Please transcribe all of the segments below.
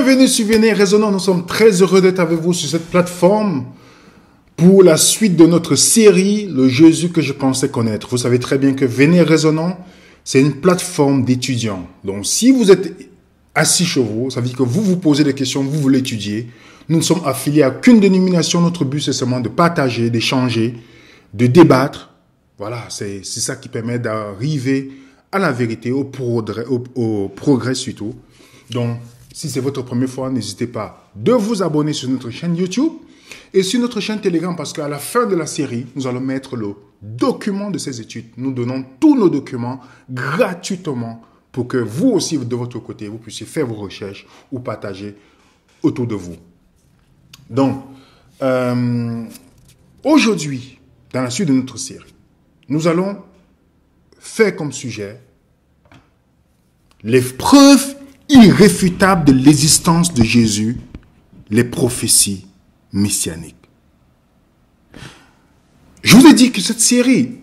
Bienvenue sur Venez Résonnant. Nous sommes très heureux d'être avec vous sur cette plateforme pour la suite de notre série, le Jésus que je pensais connaître. Vous savez très bien que Venez Résonnant, c'est une plateforme d'étudiants. Donc, si vous êtes assis chez vous, ça veut dire que vous vous posez des questions, vous voulez étudier. Nous ne sommes affiliés à aucune dénomination. Notre but, c'est seulement de partager, d'échanger, de débattre. Voilà, c'est ça qui permet d'arriver à la vérité, au progrès surtout. Donc, si c'est votre première fois, n'hésitez pas de vous abonner sur notre chaîne YouTube et sur notre chaîne Telegram parce qu'à la fin de la série, nous allons mettre le document de ces études. Nous donnons tous nos documents gratuitement pour que vous aussi, de votre côté, vous puissiez faire vos recherches ou partager autour de vous. Donc, aujourd'hui, dans la suite de notre série, nous allons faire comme sujet les preuves irréfutables de l'existence de Jésus, les prophéties messianiques. Je vous ai dit que cette série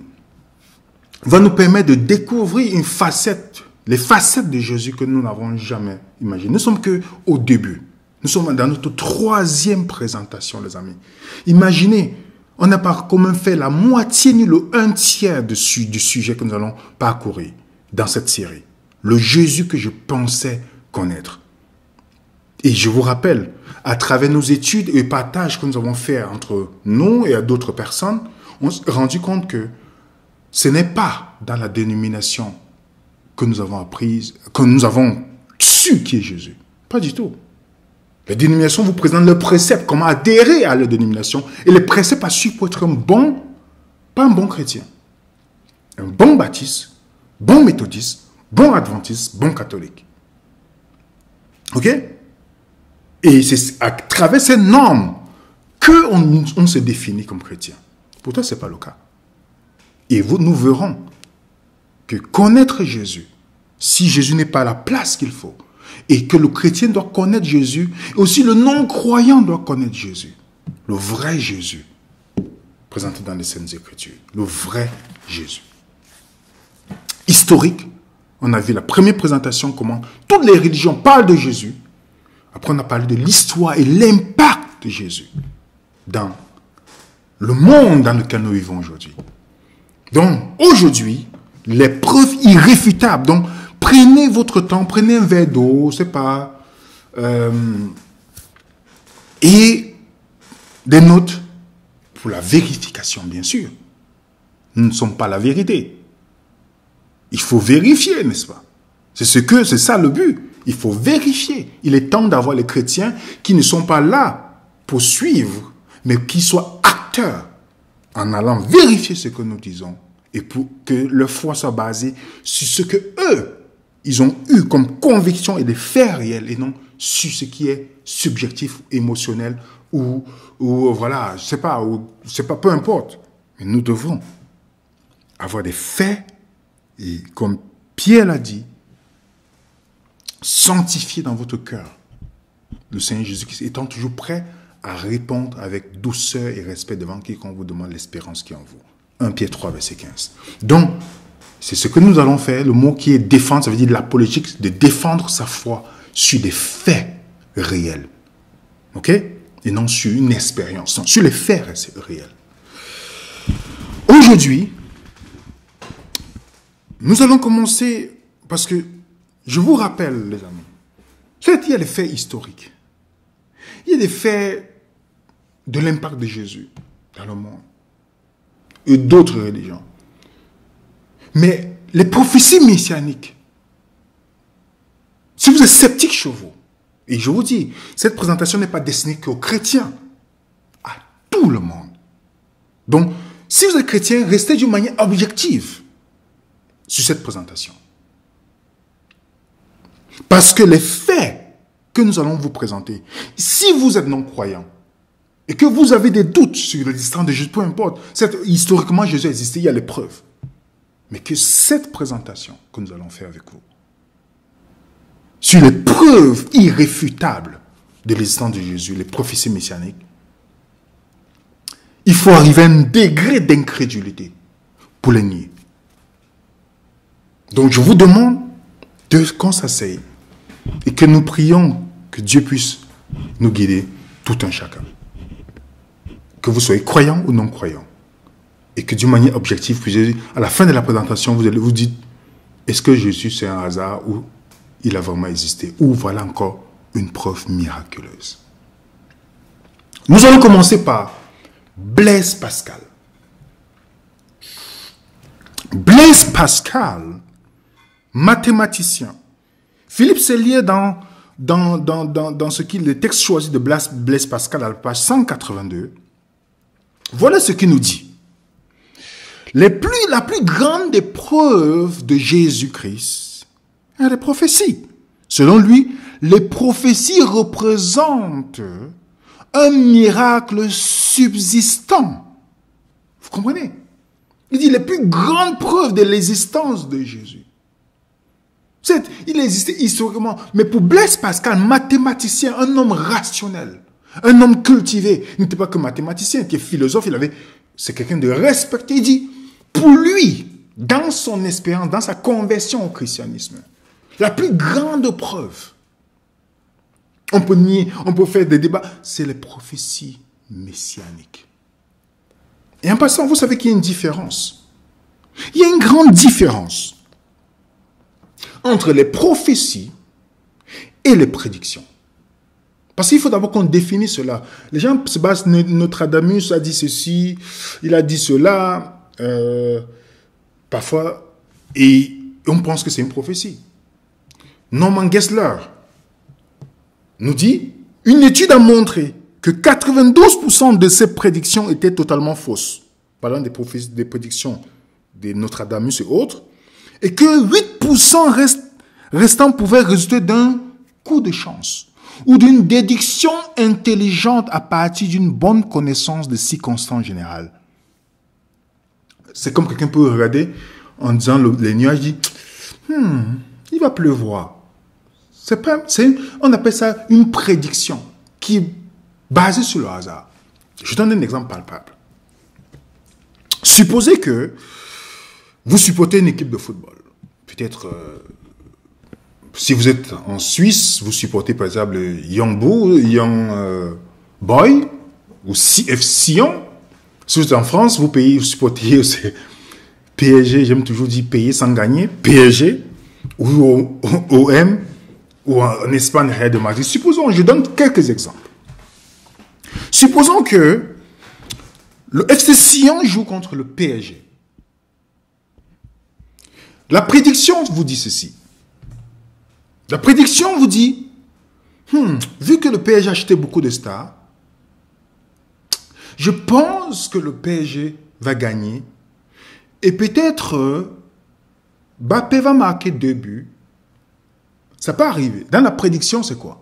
va nous permettre de découvrir les facettes de Jésus que nous n'avons jamais imaginées. Nous ne sommes qu'au début. Nous sommes dans notre troisième présentation, les amis. Imaginez, on n'a pas comment fait la moitié ni le un tiers du sujet que nous allons parcourir dans cette série. Le Jésus que je pensais connaître. Et je vous rappelle, à travers nos études et partages que nous avons fait entre nous et d'autres personnes, on s'est rendu compte que ce n'est pas dans la dénomination que nous avons apprise, que nous avons su qui est Jésus. Pas du tout. La dénomination vous présente le précepte, comment adhérer à la dénomination. Et le précepte a su pour être pas un bon chrétien, un bon baptiste, bon méthodiste, bon adventiste, bon catholique. Ok? Et c'est à travers ces normes qu'on se définit comme chrétien. Pourtant, ce n'est pas le cas. Et nous verrons que connaître Jésus, si Jésus n'est pas à la place qu'il faut, et que le chrétien doit connaître Jésus, et aussi le non-croyant doit connaître Jésus, le vrai Jésus, présenté dans les Saintes Écritures, le vrai Jésus. Historique, on a vu la première présentation, comment toutes les religions parlent de Jésus. Après, on a parlé de l'histoire et l'impact de Jésus dans le monde dans lequel nous vivons aujourd'hui. Donc, aujourd'hui, les preuves irréfutables. Donc, prenez votre temps, prenez un verre d'eau, c'est pas... et des notes pour la vérification, bien sûr. Nous ne sommes pas la vérité. Il faut vérifier, n'est-ce pas? C'est ça le but. Il faut vérifier. Il est temps d'avoir les chrétiens qui ne sont pas là pour suivre, mais qui soient acteurs en allant vérifier ce que nous disons et pour que leur foi soit basée sur ce que eux, ils ont eu comme conviction et des faits réels et non sur ce qui est subjectif, émotionnel ou voilà, je sais pas, peu importe. Mais nous devons avoir des faits et comme Pierre l'a dit, sanctifiez dans votre cœur le Seigneur Jésus-Christ, étant toujours prêt à répondre avec douceur et respect devant quiconque vous demande l'espérance qui est en vous. 1 Pierre 3, verset 15. Donc, c'est ce que nous allons faire. Le mot qui est défendre, ça veut dire de l'apologétique, de défendre sa foi sur des faits réels. OK? Et non sur une expérience, non, sur les faits réels. Aujourd'hui, nous allons commencer parce que je vous rappelle, les amis, il y a des faits historiques. Il y a des faits de l'impact de Jésus dans le monde et d'autres religions. Mais les prophéties messianiques, si vous êtes sceptique chez vous, et je vous dis, cette présentation n'est pas destinée qu'aux chrétiens, à tout le monde. Donc, si vous êtes chrétien, restez d'une manière objective sur cette présentation. Parce que les faits que nous allons vous présenter, si vous êtes non-croyant et que vous avez des doutes sur l'existence de Jésus, peu importe, historiquement Jésus a existé, il y a les preuves. Mais que cette présentation que nous allons faire avec vous, sur les preuves irréfutables de l'existence de Jésus, les prophéties messianiques, il faut arriver à un degré d'incrédulité pour les nier. Donc je vous demande qu'on s'asseye et que nous prions Que Dieu puisse nous guider tout un chacun. Que vous soyez croyant ou non croyant. Et que d'une manière objective, puis à la fin de la présentation, vous allez vous dire, est-ce que Jésus c'est un hasard ou il a vraiment existé? Ou voilà encore une preuve miraculeuse. Nous allons commencer par Blaise Pascal. Blaise Pascal, mathématicien. Philippe Sellier, dans ce qu'il le texte choisi de Blaise Pascal à la page 182, voilà ce qu'il nous dit. La plus grande des preuves de Jésus-Christ est les prophéties. Selon lui, les prophéties représentent un miracle subsistant. Vous comprenez? Il dit les plus grandes preuves de l'existence de Jésus. Il existait historiquement, mais pour Blaise Pascal, mathématicien, un homme rationnel, un homme cultivé, il n'était pas que mathématicien, il était philosophe, c'est quelqu'un de respecté. Il dit, pour lui, dans son expérience, dans sa conversion au christianisme, la plus grande preuve, on peut nier, on peut faire des débats, c'est les prophéties messianiques. Et en passant, vous savez qu'il y a une différence. Il y a une grande différence entre les prophéties et les prédictions. Parce qu'il faut d'abord qu'on définisse cela. Les gens se basent, Nostradamus a dit ceci, il a dit cela, parfois, et on pense que c'est une prophétie. Norman Geisler nous dit, une étude a montré que 92% de ces prédictions étaient totalement fausses. Parlant des prophéties, des prédictions de Nostradamus et autres, et que 8% restants pouvaient résulter d'un coup de chance ou d'une déduction intelligente à partir d'une bonne connaissance des circonstances générales. C'est comme quelqu'un peut regarder en disant les nuages, dit il va pleuvoir. On appelle ça une prédiction qui est basée sur le hasard. Je donne un exemple palpable. Supposez que vous supportez une équipe de football. Peut-être, si vous êtes en Suisse, vous supportez par exemple Young Boy ou CF Sion. Si vous êtes en France, vous supportez PSG, j'aime toujours dire payer sans gagner, PSG ou OM ou en Espagne, Real de Madrid. Supposons, je donne quelques exemples. Supposons que le FC Sion joue contre le PSG. La prédiction vous dit ceci. La prédiction vous dit, vu que le PSG a acheté beaucoup de stars, je pense que le PSG va gagner et peut-être Mbappé va marquer 2 buts. Ça peut arriver. Dans la prédiction, c'est quoi?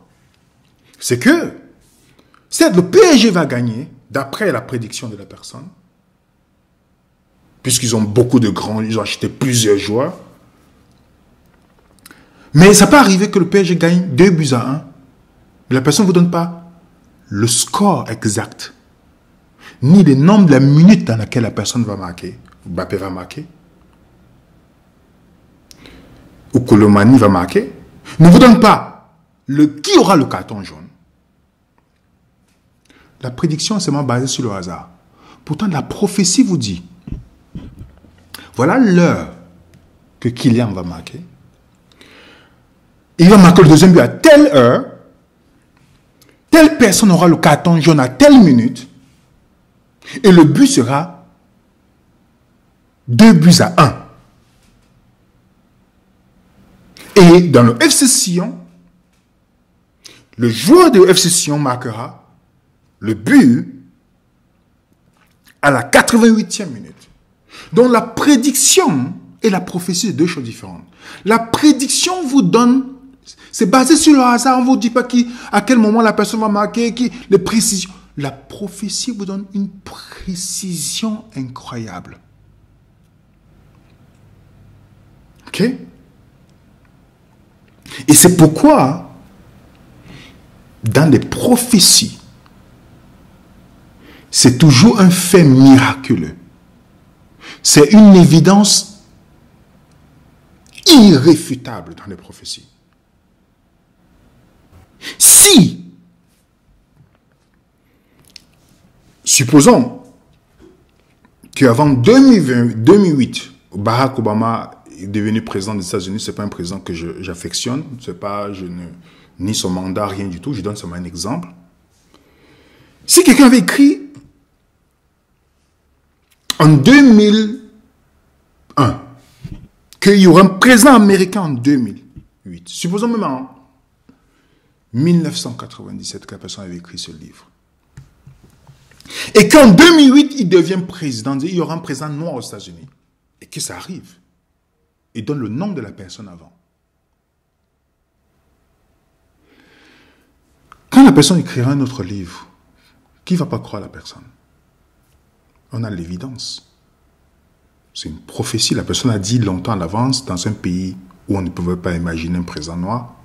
C'est que, certes, le PSG va gagner, d'après la prédiction de la personne, puisqu'ils ont beaucoup de grands, ils ont acheté plusieurs joueurs. Mais ça peut arriver que le PSG gagne 2-1, mais la personne ne vous donne pas le score exact, ni le nombre de la minute dans laquelle la personne va marquer, Mbappé va marquer, ou Colomani va marquer, ne vous donne pas qui aura le carton jaune. La prédiction est seulement basée sur le hasard. Pourtant, la prophétie vous dit, voilà l'heure que Kylian va marquer. Il va marquer le deuxième but à telle heure. Telle personne aura le carton jaune à telle minute. Et le but sera 2-1. Et dans le FC Sion, le joueur de FC Sion marquera le but à la 88e minute. Donc la prédiction et la prophétie, c'est 2 choses différentes. La prédiction vous donne, c'est basé sur le hasard, on ne vous dit pas à quel moment la personne va marquer, les précisions. La prophétie vous donne une précision incroyable. Ok? Et c'est pourquoi, dans les prophéties, c'est toujours un fait miraculeux. C'est une évidence irréfutable dans les prophéties. Si, supposons qu'avant 2008, Barack Obama est devenu président des États-Unis, ce n'est pas un président que j'affectionne, ni son mandat, rien du tout, je donne seulement un exemple. Si quelqu'un avait écrit en 2001 qu'il y aurait un président américain en 2008, supposons même en 1997 que la personne avait écrit ce livre, et qu'en 2008 il devient président, il y aura un président noir aux États-Unis, et que ça arrive, il donne le nom de la personne avant. Quand la personne écrira un autre livre, qui ne va pas croire la personne? On a l'évidence. C'est une prophétie. La personne a dit longtemps à l'avance dans un pays où on ne pouvait pas imaginer un président noir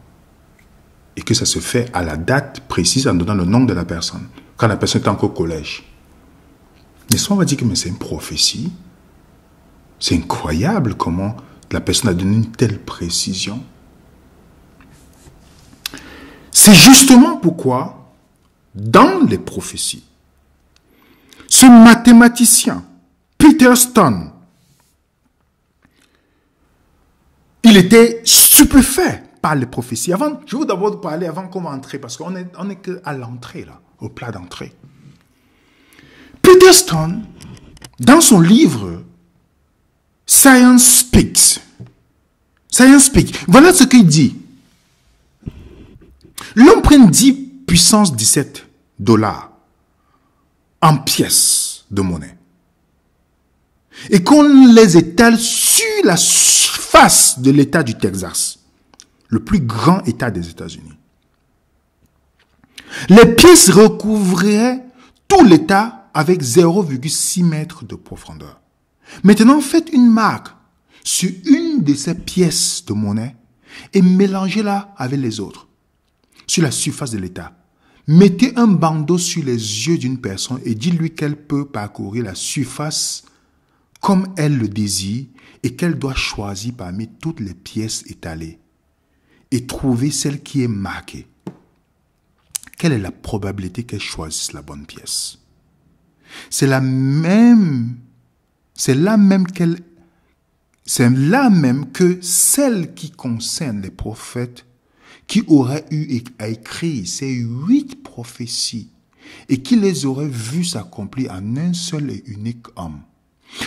et que ça se fait à la date précise en donnant le nom de la personne, quand la personne est encore au collège. Mais soit on va dire que c'est une prophétie. C'est incroyable comment la personne a donné une telle précision. C'est justement pourquoi, dans les prophéties, ce mathématicien, Peter Stone, il était stupéfait par les prophéties. Avant, je veux d'abord parler avant qu'on va entrer, parce qu'on est qu'à l'entrée, là, au plat d'entrée. Peter Stone, dans son livre Science Speaks, voilà ce qu'il dit. L'homme prend 10 puissance 17 $ en pièces de monnaie et qu'on les étale sur la face de l'État du Texas, le plus grand État des États-Unis. Les pièces recouvriraient tout l'État avec 0,6 mètres de profondeur. Maintenant, faites une marque sur une de ces pièces de monnaie et mélangez-la avec les autres sur la surface de l'État. Mettez un bandeau sur les yeux d'une personne et dites-lui qu'elle peut parcourir la surface comme elle le désire et qu'elle doit choisir parmi toutes les pièces étalées et trouver celle qui est marquée. Quelle est la probabilité qu'elle choisisse la bonne pièce? C'est là même que celle qui concerne les prophètes qui auraient eu à écrire ces 8 prophéties et qui les auraient vues s'accomplir en un seul et unique homme.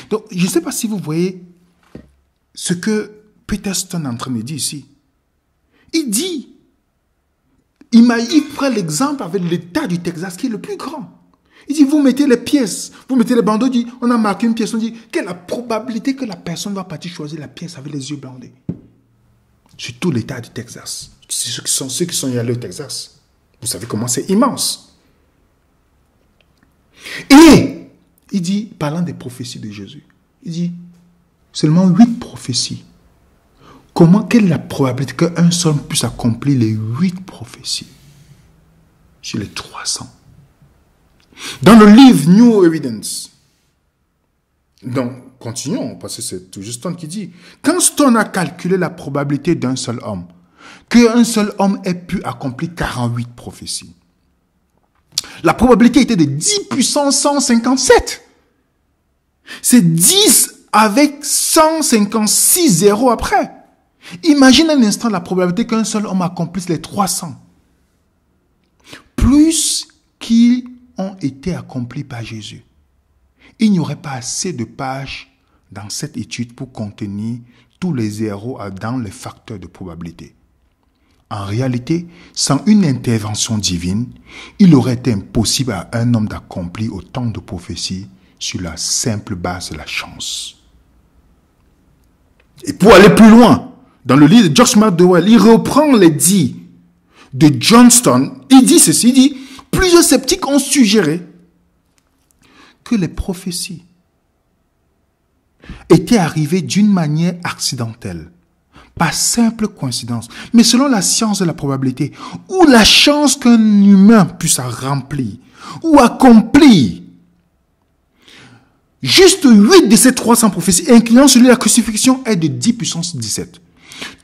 Donc, je ne sais pas si vous voyez ce que Peter Stone est en train de dire ici. Il prend l'exemple avec l'État du Texas qui est le plus grand. Il dit, vous mettez les pièces, vous mettez les bandeaux, on a marqué une pièce, on dit, quelle est la probabilité que la personne va partir choisir la pièce avec les yeux bandés? Sur tout l'État du Texas. C'est ceux qui sont allés au Texas. Vous savez comment c'est immense. Et il dit, parlant des prophéties de Jésus, il dit, seulement 8 prophéties. Quelle est la probabilité qu'un seul puisse accomplir les 8 prophéties sur les 300? Dans le livre New Evidence, donc, continuons, parce que c'est tout juste Stone qui dit, quand Stone a calculé la probabilité d'un seul homme, qu'un seul homme ait pu accomplir 48 prophéties, la probabilité était de 10 puissance 157. C'est 10 avec 156 zéros après. Imagine un instant la probabilité qu'un seul homme accomplisse les 300. Plus qu'ils ont été accomplis par Jésus. Il n'y aurait pas assez de pages dans cette étude pour contenir tous les zéros dans les facteurs de probabilité. En réalité, sans une intervention divine, il aurait été impossible à un homme d'accomplir autant de prophéties sur la simple base de la chance. Et pour aller plus loin, dans le livre de George McDowell, il reprend les dits de Johnston. Il dit ceci, il dit, plusieurs sceptiques ont suggéré que les prophéties étaient arrivées d'une manière accidentelle, par simple coïncidence, mais selon la science de la probabilité, ou la chance qu'un humain puisse remplir ou accomplir. Juste 8 de ces 300 prophéties, incluant celui de la crucifixion, est de 10 puissance 17.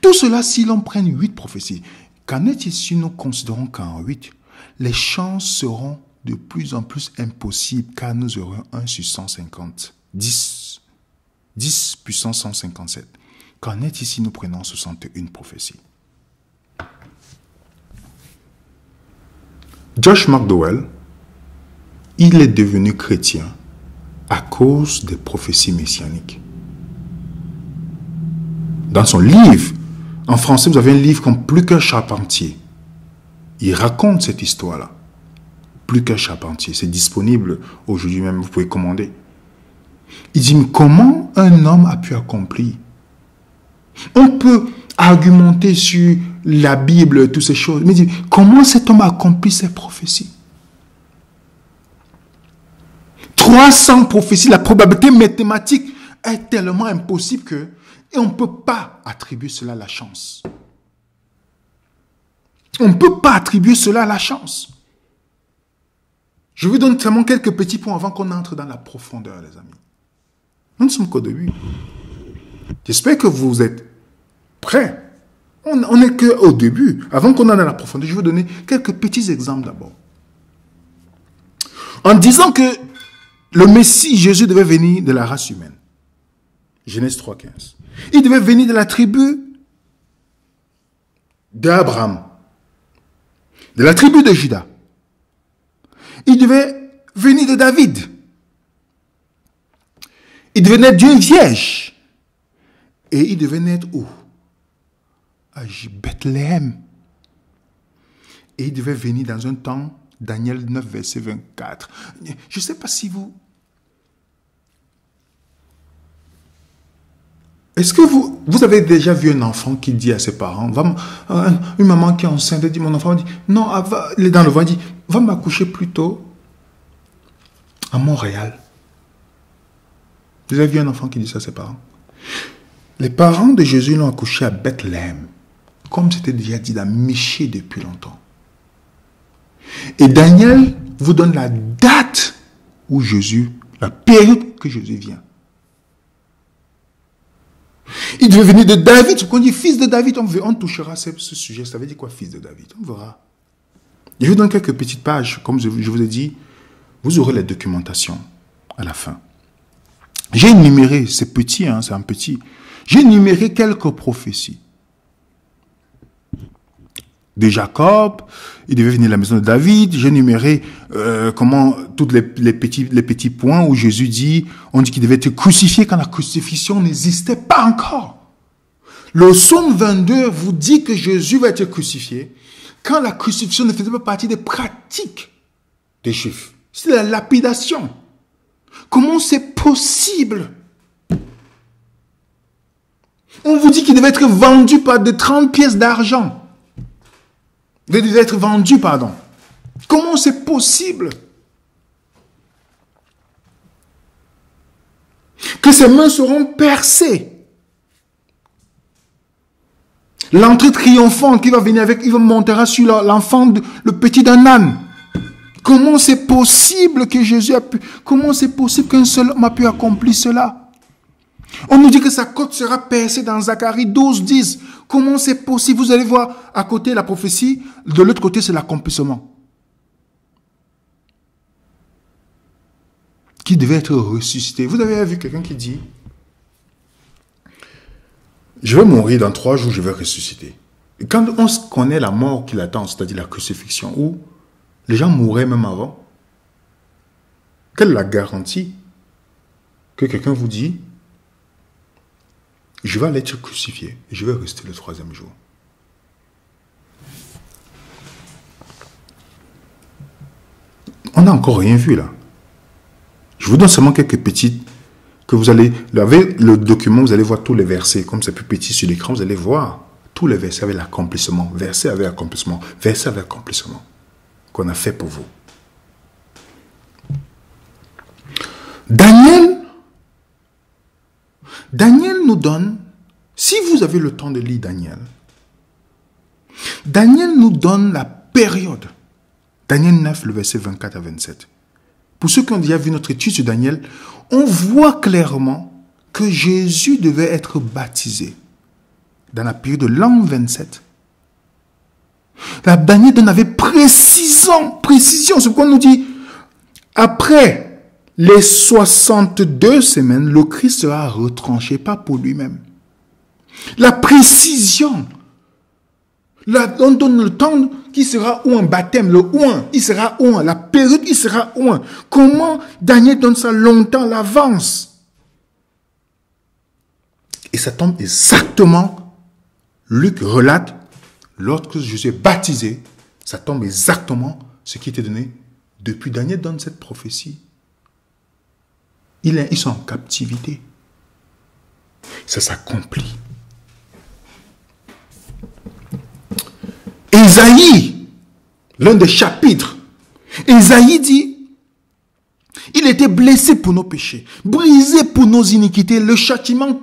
Tout cela si l'on prenne 8 prophéties. Qu'en est-il si nous considérons qu'en 8, les chances seront de plus en plus impossibles car nous aurons 1 sur 150, 10 puissance 157. Qu'en est-il si nous prenons 61 prophéties? Josh McDowell, il est devenu chrétien à cause des prophéties messianiques. Dans son livre, en français, vous avez un livre comme Plus qu'un charpentier. Il raconte cette histoire-là. Plus qu'un charpentier. C'est disponible aujourd'hui même, vous pouvez commander. Il dit, mais comment un homme a pu accomplir? On peut argumenter sur la Bible, toutes ces choses, mais il dit, comment cet homme a accompli ces prophéties? 300 prophéties, la probabilité mathématique est tellement impossible que, et on ne peut pas attribuer cela à la chance. On ne peut pas attribuer cela à la chance. Je vous donne seulement quelques petits points avant qu'on entre dans la profondeur, les amis. Nous ne sommes qu'au début. J'espère que vous êtes prêts. On n'est qu'au début. Avant qu'on entre dans la profondeur, je vais vous donner quelques petits exemples d'abord. En disant que le Messie, Jésus, devait venir de la race humaine. Genèse 3,15. Il devait venir de la tribu d'Abraham, de la tribu de Juda. Il devait venir de David. Il devait naître d'une vierge. Et il devait naître où? À Bethléem. Et il devait venir dans un temps, Daniel 9, verset 24. Je ne sais pas si vous... Est-ce que vous avez déjà vu un enfant qui dit à ses parents, une maman qui est enceinte, dit, mon enfant dit, non, il est dans le ventre, dit, va m'accoucher plutôt à Montréal. Vous avez vu un enfant qui dit ça à ses parents? Les parents de Jésus l'ont accouché à Bethléem, comme c'était déjà dit dans Michée depuis longtemps. Et Daniel vous donne la date où Jésus, la période que Jésus vient. Il devait venir de David. Quand on dit fils de David, on touchera ce sujet. Ça veut dire quoi, fils de David? On verra. Je vous donne quelques petites pages. Comme je vous ai dit, vous aurez la documentation à la fin. J'ai énuméré, c'est petit, hein, c'est un petit. J'ai énuméré quelques prophéties. De Jacob, il devait venir à la maison de David. J'ai énuméré comment tous les petits points où Jésus dit, on dit qu'il devait être crucifié quand la crucifixion n'existait pas encore. Le psaume 22 vous dit que Jésus va être crucifié quand la crucifixion ne faisait pas partie des pratiques des Juifs. C'est la lapidation. Comment c'est possible? On vous dit qu'il devait être vendu par de 30 pièces d'argent. Il devait être vendu, pardon. Comment c'est possible? Que ses mains seront percées. L'entrée triomphante qui va venir avec, il va monter sur l'enfant, le petit d'un âne. Comment c'est possible que Jésus a pu, comment c'est possible qu'un seul homme a pu accomplir cela? On nous dit que sa côte sera percée dans Zacharie 12, 10. Comment c'est possible? Vous allez voir à côté la prophétie, de l'autre côté c'est l'accomplissement. Qui devait être ressuscité. Vous avez vu quelqu'un qui dit, je vais mourir dans 3 jours, je vais ressusciter. Et quand on connaît la mort qui l'attend, c'est-à-dire la crucifixion, où les gens mouraient même avant, quelle est la garantie que quelqu'un vous dit, je vais aller être crucifié et je vais rester le 3e jour? On n'a encore rien vu là. Je vous donne seulement quelques petites que vous allez, avec le document, vous allez voir tous les versets. Comme c'est plus petit sur l'écran, vous allez voir tous les versets avec l'accomplissement. Verset avec accomplissement. Verset avec accomplissement. Qu'on a fait pour vous. Daniel nous donne, si vous avez le temps de lire Daniel nous donne la période. Daniel 9, le verset 24 à 27. Pour ceux qui ont déjà vu notre étude sur Daniel, on voit clairement que Jésus devait être baptisé dans la période de l'an 27 Daniel donne avec précision. C'est pourquoi on nous dit, après les 62 semaines, le Christ sera retranché, pas pour lui-même. La précision. On donne le temps qui sera où un baptême, le ouin, il sera ouin, la période, il sera ouin. Comment Daniel donne ça longtemps à l'avance? Et ça tombe exactement, Luc relate, lorsque Jésus est baptisé, ça tombe exactement ce qui était donné depuis Daniel donne cette prophétie. Ils sont en captivité. Ça s'accomplit. Ésaïe, l'un des chapitres, Ésaïe dit, il était blessé pour nos péchés, brisé pour nos iniquités. Le châtiment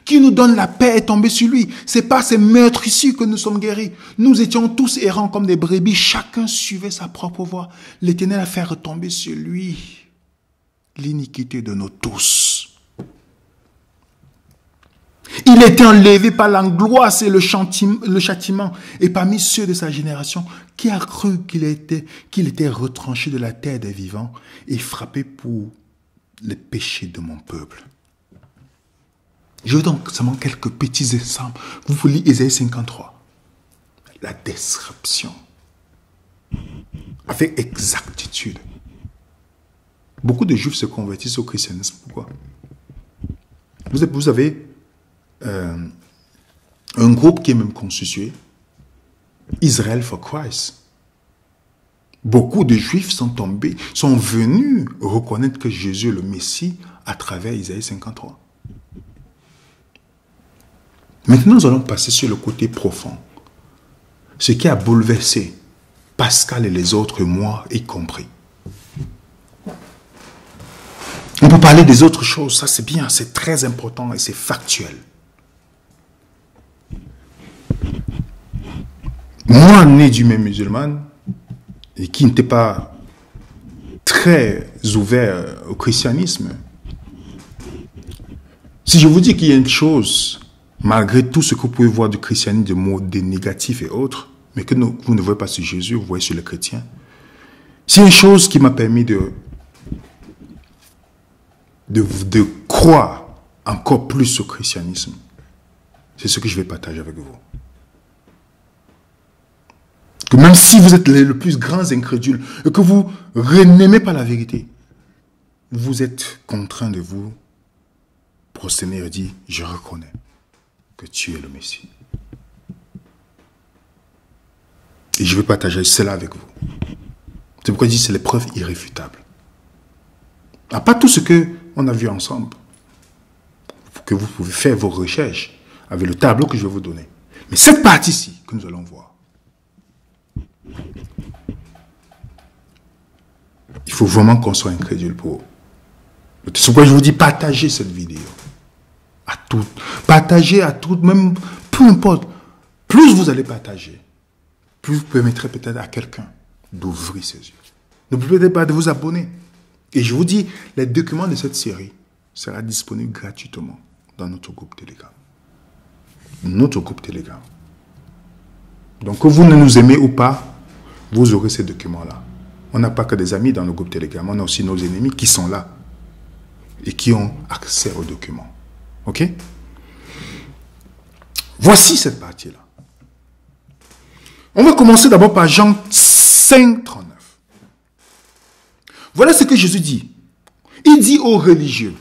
qui nous donne la paix est tombé sur lui. C'est par ces meurtrissures que nous sommes guéris. Nous étions tous errants comme des brebis. Chacun suivait sa propre voie. L'Éternel a fait retomber sur lui l'iniquité de nous tous. Il était enlevé par l'angoisse et le châtiment. Et parmi ceux de sa génération, qui a cru qu'il était retranché de la terre des vivants et frappé pour les péchés de mon peuple. Je veux donc seulement quelques petits exemples. Vous lisez Ésaïe 53. La description. Avec exactitude. Beaucoup de Juifs se convertissent au christianisme. Pourquoi? Vous avez un groupe qui est même constitué, Israel for Christ. Beaucoup de Juifs sont venus reconnaître que Jésus est le Messie à travers Isaïe 53. Maintenant, nous allons passer sur le côté profond. Ce qui a bouleversé Pascal et les autres, moi y compris. On peut parler des autres choses, ça c'est bien, c'est très important et c'est factuel. Moi, né du même musulman, et qui n'était pas très ouvert au christianisme, si je vous dis qu'il y a une chose, malgré tout ce que vous pouvez voir du christianisme, de mots des négatifs et autres, mais que vous ne voyez pas sur Jésus, vous voyez sur les chrétiens, c'est une chose qui m'a permis de croire encore plus au christianisme. C'est ce que je vais partager avec vous. Que même si vous êtes le plus grand incrédule et que vous n'aimez pas la vérité, vous êtes contraint de vous prosterner et dire, je reconnais que tu es le Messie. Et je vais partager cela avec vous. C'est pourquoi je dis que c'est l'épreuve irréfutable. À part tout ce qu'on a vu ensemble, que vous pouvez faire vos recherches avec le tableau que je vais vous donner. Mais cette partie-ci que nous allons voir, il faut vraiment qu'on soit incrédule pour. C'est pourquoi je vous dis, partagez cette vidéo. À toutes. Partagez à toutes, même peu importe. Plus vous allez partager, plus vous permettrez peut-être à quelqu'un d'ouvrir ses yeux. N'oubliez pas de vous abonner. Et je vous dis, les documents de cette série seront disponibles gratuitement dans notre groupe Telegram. Notre groupe Telegram. Donc, que vous ne nous aimez ou pas, vous aurez ces documents-là. On n'a pas que des amis dans le groupe Telegram, on a aussi nos ennemis qui sont là et qui ont accès aux documents. Ok? Voici cette partie-là. On va commencer d'abord par Jean 5, 39. Voilà ce que Jésus dit. Il dit aux religieux,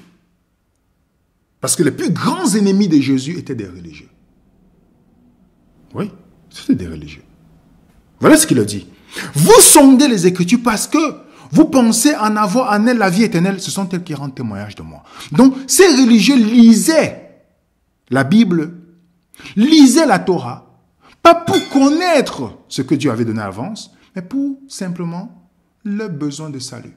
parce que les plus grands ennemis de Jésus étaient des religieux. Oui, c'était des religieux. Voilà ce qu'il a dit. Vous sondez les Écritures parce que vous pensez en avoir en elles la vie éternelle. Ce sont elles qui rendent témoignage de moi. Donc, ces religieux lisaient la Bible, lisaient la Torah, pas pour connaître ce que Dieu avait donné à l'avance, mais pour simplement le besoin de salut.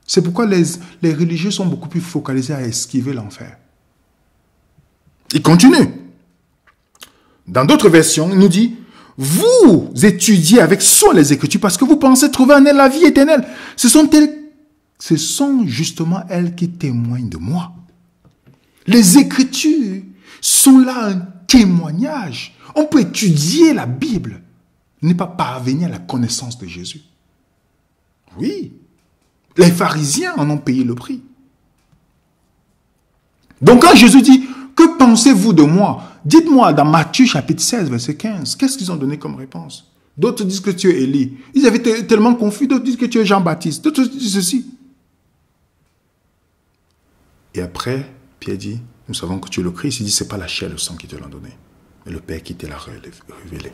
C'est pourquoi les religieux sont beaucoup plus focalisés à esquiver l'enfer. Il continue. Dans d'autres versions, il nous dit, vous étudiez avec soin les Écritures parce que vous pensez trouver en elles la vie éternelle. Ce sont justement elles qui témoignent de moi. Les Écritures sont là un témoignage. On peut étudier la Bible n'est pas parvenir à la connaissance de Jésus. Oui, les pharisiens en ont payé le prix. Donc quand Jésus dit, que pensez-vous de moi? Dites-moi dans Matthieu chapitre 16, verset 15, qu'est-ce qu'ils ont donné comme réponse? D'autres disent que tu es Élie. Ils avaient été tellement confus, d'autres disent que tu es Jean-Baptiste, d'autres disent ceci. Et après, Pierre dit, nous savons que tu es le Christ. Il dit, ce n'est pas la chair et le sang qui te l'ont donné, mais le Père qui te l'a révélé.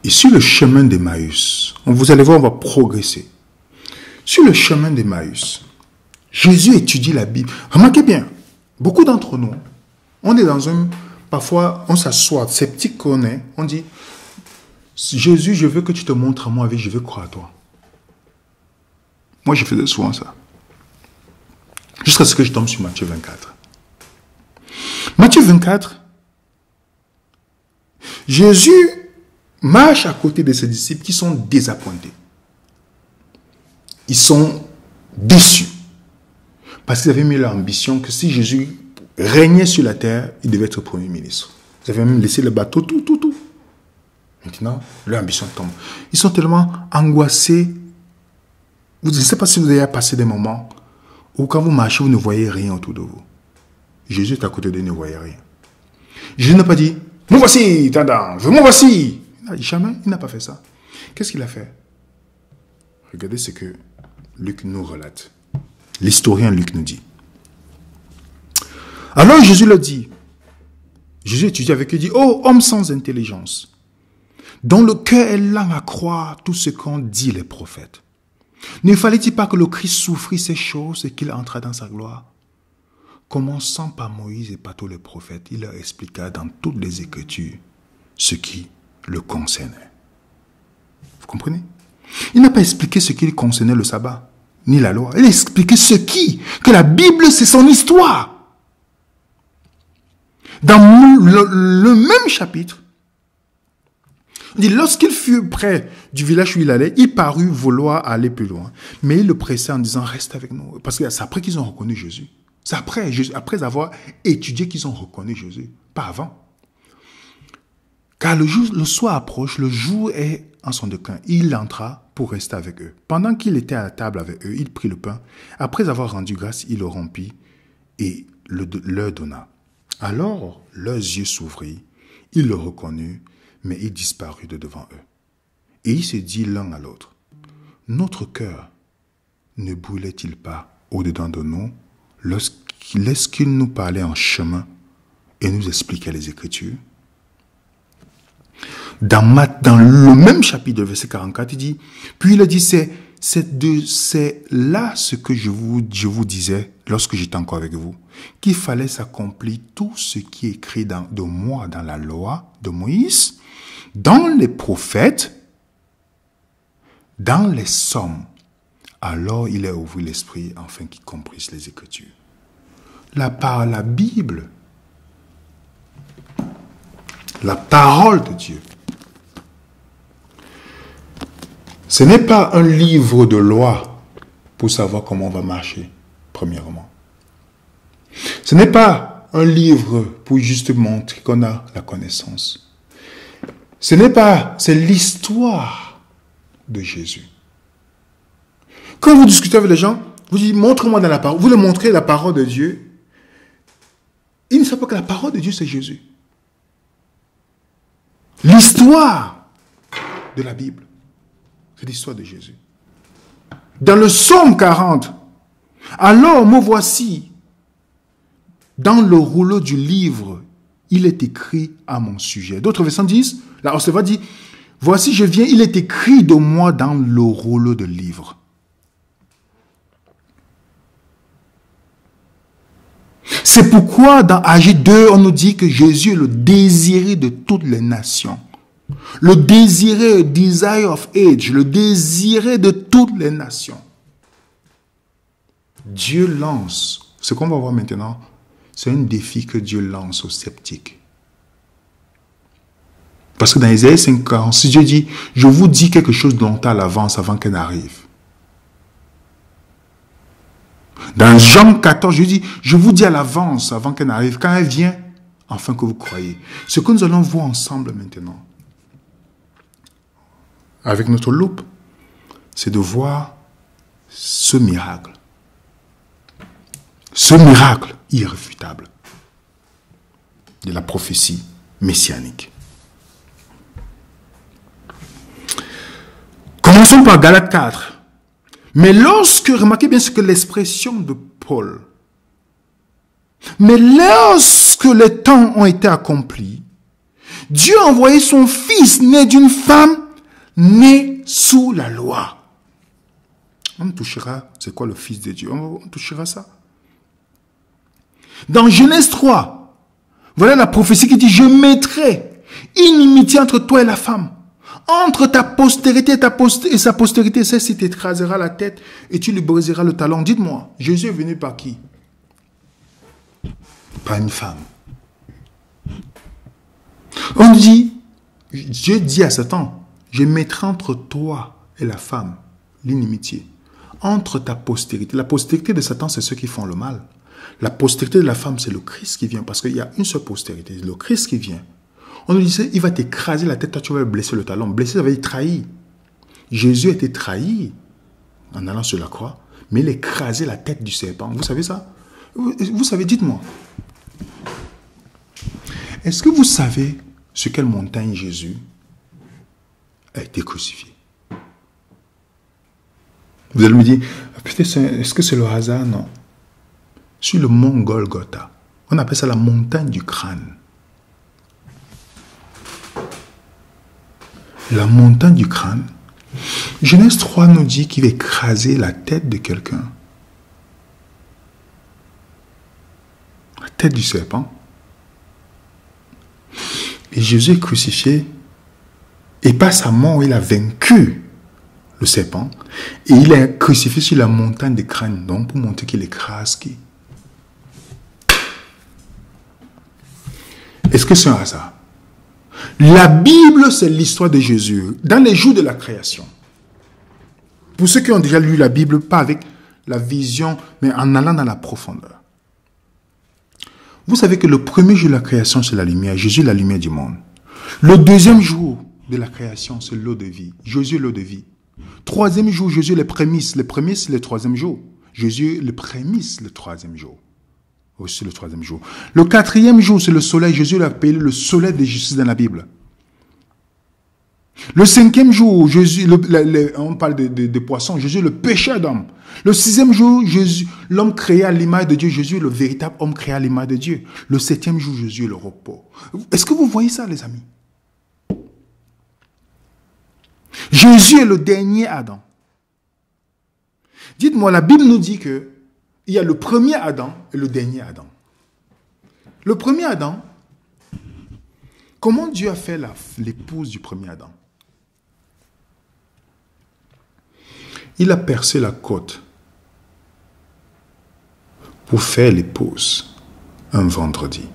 Et sur le chemin d'Emmaüs, vous allez voir, on va progresser. Sur le chemin d'Emmaüs, Jésus étudie la Bible. Remarquez bien, beaucoup d'entre nous, on est dans un... Parfois, on s'assoit, sceptique qu'on est, on dit, Jésus, je veux que tu te montres à moi, je veux croire à toi. Moi, je faisais souvent ça. Jusqu'à ce que je tombe sur Matthieu 24. Matthieu 24, Jésus marche à côté de ses disciples qui sont désappointés. Ils sont déçus. Parce qu'ils avaient mis l'ambition que si Jésus régnait sur la terre, il devait être Premier ministre. Ils avaient même laissé le bateau, tout. Maintenant, leur ambition tombe. Ils sont tellement angoissés. Je ne sais pas si vous avez passé des moments où quand vous marchez, vous ne voyez rien autour de vous. Jésus est à côté d'eux, il ne voyait rien. Jésus n'a pas dit, me voici, tendance, me voici. Jamais, il n'a pas fait ça. Qu'est-ce qu'il a fait? Regardez ce que Luc nous relate. L'historien Luc nous dit. Alors Jésus le dit. Jésus étudie avec eux, dit, ô homme sans intelligence, dont le cœur est lent à croire tout ce qu'ont dit les prophètes. Ne fallait-il pas que le Christ souffrit ces choses et qu'il entra dans sa gloire? Commençant par Moïse et par tous les prophètes, il leur expliqua dans toutes les Écritures ce qui le concernait. Vous comprenez? Il n'a pas expliqué ce qui concernait le sabbat, ni la loi. Il a expliqué que la Bible, c'est son histoire. Dans le même chapitre, il dit, lorsqu'il fut près du village où il allait, il parut vouloir aller plus loin. Mais il le pressait en disant, reste avec nous. Parce que c'est après qu'ils ont reconnu Jésus. C'est après avoir étudié qu'ils ont reconnu Jésus. Pas avant. Car le soir approche, le jour est en son déclin. Il entra pour rester avec eux. Pendant qu'il était à la table avec eux, il prit le pain. Après avoir rendu grâce, il le rompit et leur donna. Alors, leurs yeux s'ouvrirent. Ils le reconnurent, mais il disparut de devant eux. Et il se dit l'un à l'autre, notre cœur ne brûlait-il pas au-dedans de nous lorsqu'il nous parlait en chemin et nous expliquait les Écritures? Dans le même chapitre, verset 44, il dit, puis il a dit, c'est là ce que je vous disais lorsque j'étais encore avec vous, qu'il fallait s'accomplir tout ce qui est écrit de moi dans la loi de Moïse, dans les prophètes, dans les psaumes. Alors il a ouvert l'esprit afin qu'il comprisse les Écritures. Par la Bible, la parole de Dieu, ce n'est pas un livre de loi pour savoir comment on va marcher, premièrement. Ce n'est pas un livre pour juste montrer qu'on a la connaissance. C'est l'histoire de Jésus. Quand vous discutez avec les gens, vous dites, montre-moi dans la parole. Vous leur montrez la parole de Dieu. Ils ne savent pas que la parole de Dieu, c'est Jésus. L'histoire de la Bible, c'est l'histoire de Jésus. Dans le psaume 40, alors me voici, dans le rouleau du livre, il est écrit à mon sujet. D'autres versets disent, là, on se va dire, voici je viens, il est écrit de moi dans le rouleau de livre. C'est pourquoi dans Ag 2, on nous dit que Jésus est le désiré de toutes les nations. Le désiré, desire of age, le désiré de toutes les nations. Dieu lance, ce qu'on va voir maintenant, c'est un défi que Dieu lance aux sceptiques. Parce que dans Isaïe 50, si Dieu dit, je vous dis quelque chose longtemps à l'avance avant qu'elle n'arrive. Dans Jean 14, je dis, je vous dis à l'avance avant qu'elle n'arrive. Quand elle vient, afin que vous croyiez. Ce que nous allons voir ensemble maintenant, avec notre loupe, c'est de voir ce miracle. Ce miracle irréfutable de la prophétie messianique. Commençons par Galates 4. Mais lorsque, remarquez bien ce que l'expression de Paul, mais lorsque les temps ont été accomplis, Dieu a envoyé son fils né d'une femme née sous la loi. On touchera, c'est quoi le fils de Dieu? On touchera ça. Dans Genèse 3, voilà la prophétie qui dit, je mettrai inimitié entre toi et la femme. Entre ta postérité et sa postérité, celle-ci t'écrasera la tête et tu lui briseras le talon. Dites-moi, Jésus est venu par qui? Par une femme. On dit, Dieu dit à Satan, je mettrai entre toi et la femme l'inimitié. Entre ta postérité. La postérité de Satan, c'est ceux qui font le mal. La postérité de la femme, c'est le Christ qui vient. Parce qu'il y a une seule postérité, le Christ qui vient. On nous disait, il va t'écraser la tête, toi tu vas blesser le talon. Blesser, ça veut dire trahi. Jésus a été trahi en allant sur la croix, mais il a écrasé la tête du serpent. Vous savez ça? Vous savez, dites-moi. Est-ce que vous savez sur quelle montagne Jésus a été crucifié? Vous allez me dire, peut-être est-ce que c'est le hasard? Non. Sur le mont Golgotha. On appelle ça la montagne du crâne. La montagne du crâne. Genèse 3 nous dit qu'il va écraser la tête de quelqu'un. La tête du serpent. Et Jésus est crucifié. Et par sa mort, il a vaincu le serpent. Et il est crucifié sur la montagne du crâne. Donc, pour montrer qu'il écrase qui? Est-ce que c'est un hasard? La Bible, c'est l'histoire de Jésus, dans les jours de la création. Pour ceux qui ont déjà lu la Bible, pas avec la vision, mais en allant dans la profondeur. Vous savez que le premier jour de la création, c'est la lumière. Jésus est la lumière du monde. Le deuxième jour de la création, c'est l'eau de vie. Jésus est l'eau de vie. Troisième jour, Jésus est les prémices. Les prémices, c'est le troisième jour. Jésus est les prémices, le troisième jour. Aussi le troisième jour. Le quatrième jour, c'est le soleil. Jésus l'a appelé le soleil de justice dans la Bible. Le cinquième jour, Jésus, on parle de poissons. Jésus est le pécheur d'homme. Le sixième jour, l'homme créé à l'image de Dieu. Jésus est le véritable homme créé à l'image de Dieu. Le septième jour, Jésus est le repos. Est-ce que vous voyez ça, les amis? Jésus est le dernier Adam. Dites-moi, la Bible nous dit que il y a le premier Adam et le dernier Adam. Le premier Adam, comment Dieu a fait l'épouse du premier Adam? Il a percé la côte pour faire l'épouse un vendredi.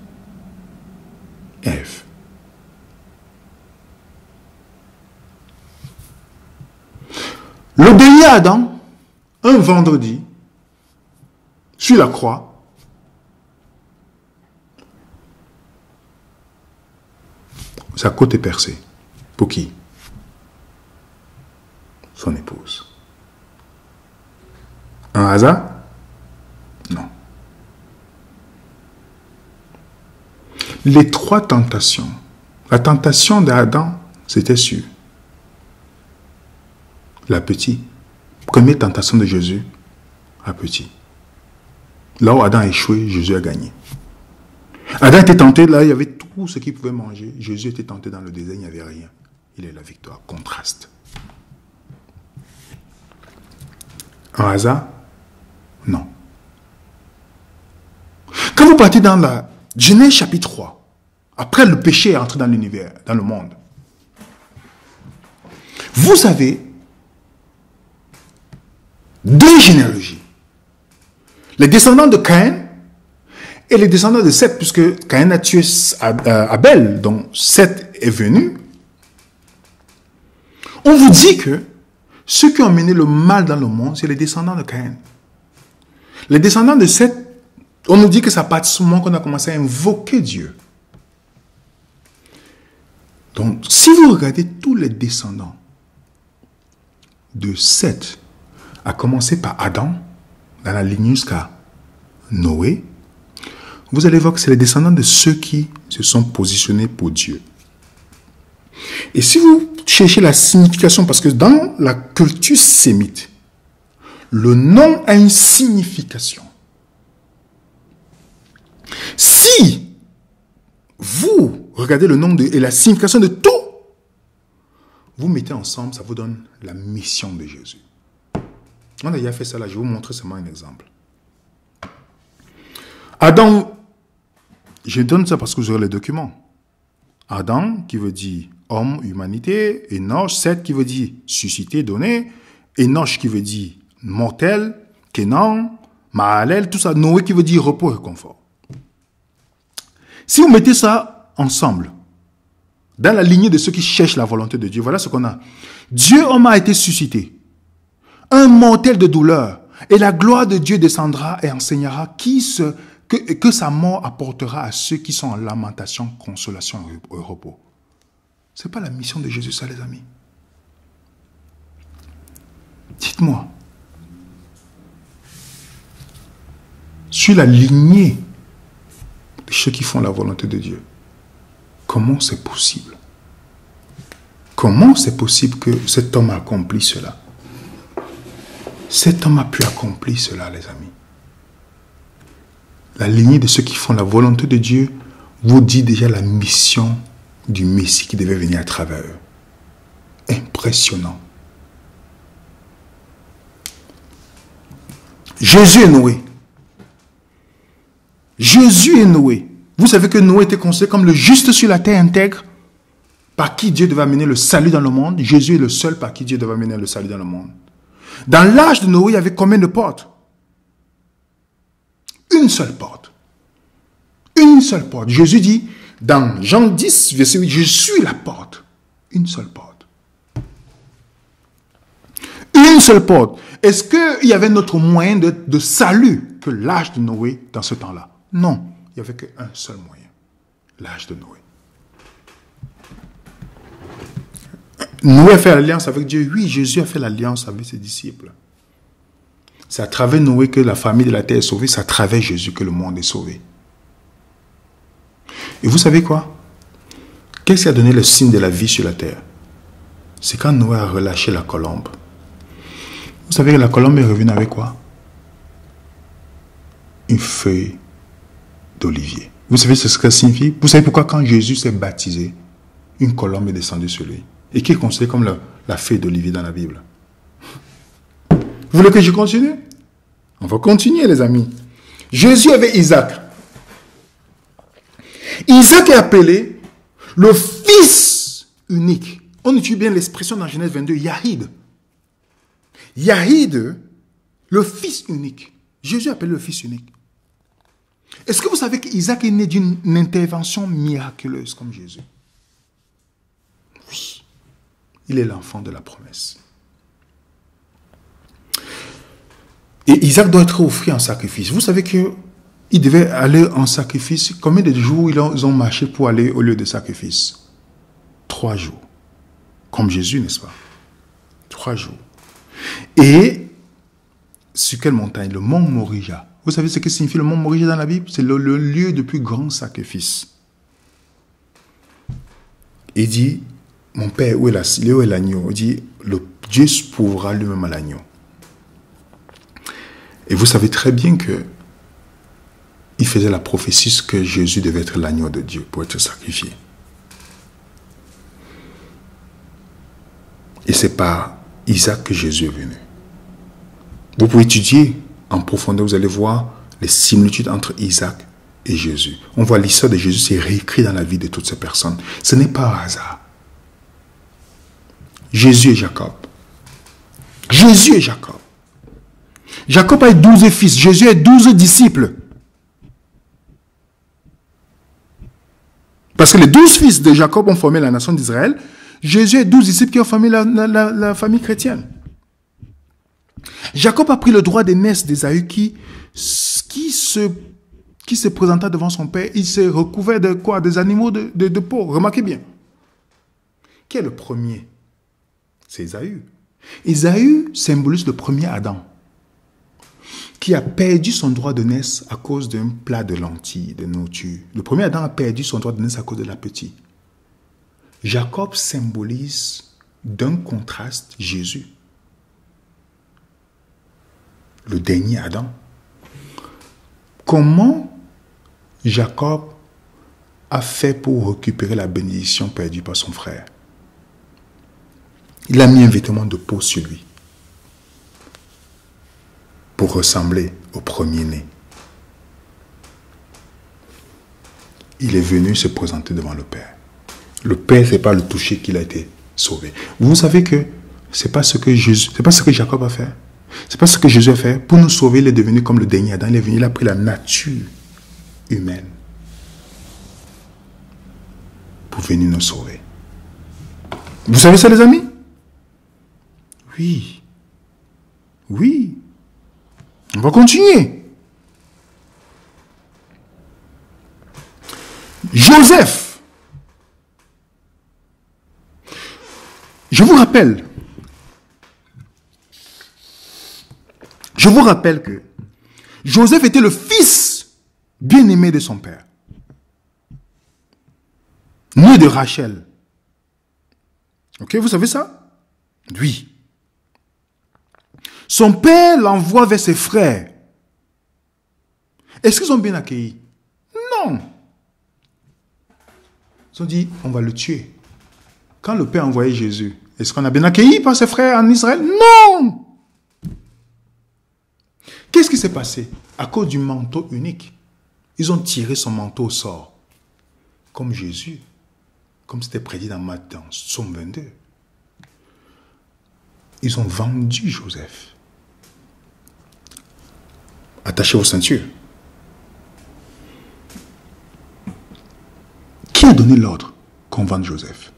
Ève. Le dernier Adam, un vendredi, sur la croix, sa côte est percée. Pour qui? Son épouse. Un hasard? Non. Les trois tentations. La tentation d'Adam, c'était sûr. L'appétit. Première tentation de Jésus, appétit. Là où Adam a échoué, Jésus a gagné. Adam était tenté, là il y avait tout ce qu'il pouvait manger. Jésus était tenté dans le désert, il n'y avait rien. Il est la victoire. Contraste. Un hasard? Non. Quand vous partez dans la Genèse chapitre 3, après le péché est entré dans l'univers, dans le monde, vous avez deux généalogies. Les descendants de Caïn et les descendants de Seth, puisque Caïn a tué Abel, donc Seth est venu. On vous dit que ceux qui ont mené le mal dans le monde, c'est les descendants de Caïn. Les descendants de Seth, on nous dit que ça part du moment qu'on a commencé à invoquer Dieu. Donc, si vous regardez tous les descendants de Seth, à commencer par Adam, dans la lignée jusqu'à Noé, vous allez voir que c'est les descendants de ceux qui se sont positionnés pour Dieu. Et si vous cherchez la signification, parce que dans la culture sémite, le nom a une signification. Si vous regardez le nom et la signification de tout, vous mettez ensemble, ça vous donne la mission de Jésus. On a déjà fait ça là, je vais vous montrer seulement un exemple. Adam, je donne ça parce que vous aurez les documents. Adam, qui veut dire homme, humanité. Enoch, Seth, qui veut dire suscité, donné. Enoch, qui veut dire mortel. Kenan, Mahalel, tout ça. Noé, qui veut dire repos et confort. Si vous mettez ça ensemble, dans la lignée de ceux qui cherchent la volonté de Dieu, voilà ce qu'on a. Dieu, homme, a été suscité. Un mortel de douleur. Et la gloire de Dieu descendra et enseignera que sa mort apportera à ceux qui sont en lamentation, consolation et repos. Ce n'est pas la mission de Jésus, ça, les amis. Dites-moi. Sur la lignée de ceux qui font la volonté de Dieu, comment c'est possible? Comment c'est possible que cet homme a accompli cela? Cet homme a pu accomplir cela, les amis. La lignée de ceux qui font la volonté de Dieu vous dit déjà la mission du Messie qui devait venir à travers eux. Impressionnant. Jésus est Noé. Jésus est Noé. Vous savez que Noé était considéré comme le juste sur la terre intègre, par qui Dieu devait amener le salut dans le monde. Jésus est le seul par qui Dieu devait amener le salut dans le monde. Dans l'âge de Noé, il y avait combien de portes? Une seule porte. Une seule porte. Jésus dit, dans Jean 10, verset 8, je suis la porte. Une seule porte. Une seule porte. Est-ce qu'il y avait un autre moyen de salut que l'âge de Noé dans ce temps-là? Non. Il n'y avait qu'un seul moyen. L'âge de Noé. Noé a fait l'alliance avec Dieu. Oui, Jésus a fait l'alliance avec ses disciples. C'est à travers Noé que la famille de la terre est sauvée. C'est à travers Jésus que le monde est sauvé. Et vous savez quoi? Qu'est-ce qui a donné le signe de la vie sur la terre? C'est quand Noé a relâché la colombe. Vous savez que la colombe est revenue avec quoi? Une feuille d'olivier. Vous savez ce que ça signifie? Vous savez pourquoi quand Jésus s'est baptisé, une colombe est descendue sur lui? Et qui est considérée comme la feuille d'olivier dans la Bible? Vous voulez que je continue? On va continuer, les amis. Jésus avait Isaac. Isaac est appelé le fils unique. On utilise bien l'expression dans Genèse 22, Yahid. Yahid, le fils unique. Jésus est appelé le fils unique. Est-ce que vous savez qu'Isaac est né d'une intervention miraculeuse comme Jésus? Oui. Il est l'enfant de la promesse. Et Isaac doit être offert en sacrifice. Vous savez qu'il devait aller en sacrifice. Combien de jours ils ont marché pour aller au lieu de sacrifice? 3 jours. Comme Jésus, n'est-ce pas? 3 jours. Et sur quelle montagne? Le mont Morija. Vous savez ce que signifie le mont Morija dans la Bible? C'est le lieu de plus grand sacrifice. Il dit, mon père, où est l'agneau? Il dit, Dieu pourra lui-même à l'agneau. Et vous savez très bien que il faisait la prophétie que Jésus devait être l'agneau de Dieu pour être sacrifié. Et c'est par Isaac que Jésus est venu. Vous pouvez étudier en profondeur, vous allez voir les similitudes entre Isaac et Jésus. On voit l'histoire de Jésus, c'est réécrit dans la vie de toutes ces personnes. Ce n'est pas un hasard. Jésus et Jacob. Jésus et Jacob. Jacob a 12 fils, Jésus a 12 disciples. Parce que les 12 fils de Jacob ont formé la nation d'Israël. Jésus a 12 disciples qui ont formé la famille chrétienne. Jacob a pris le droit d'aînesse d'Ésaü qui se présenta devant son père. Il s'est recouvert de quoi? Des animaux de peau. Remarquez bien. Qui est le premier? C'est Ésaü. Ésaü symbolise le premier Adam, qui a perdu son droit de naissance à cause d'un plat de lentilles, de nourriture. Le premier Adam a perdu son droit de naissance à cause de l'appétit. Jacob symbolise d'un contraste Jésus, le dernier Adam. Comment Jacob a fait pour récupérer la bénédiction perdue par son frère? Il a mis un vêtement de peau sur lui pour ressembler au premier-né. Il est venu se présenter devant le Père. Le Père, ce n'est pas le toucher qu'il a été sauvé. Vous savez que ce n'est pas ce que Jacob a fait. Ce n'est pas ce que Jésus a fait. Pour nous sauver, il est devenu comme le dernier Adam. Il est venu, il a pris la nature humaine pour venir nous sauver. Vous savez ça, les amis? Oui. Oui. On va continuer. Joseph. Je vous rappelle que Joseph était le fils bien-aimé de son père, né de Rachel. Ok, vous savez ça? Oui. Son père l'envoie vers ses frères. Est-ce qu'ils ont bien accueilli? Non. Ils ont dit, on va le tuer. Quand le père a envoyé Jésus, est-ce qu'on a bien accueilli par ses frères en Israël? Non. Qu'est-ce qui s'est passé? À cause du manteau unique, ils ont tiré son manteau au sort. Comme Jésus, comme c'était prédit dans Psaume 22. Ils ont vendu Joseph. Attachez vos ceintures. Qui a donné l'ordre qu'on vende Joseph?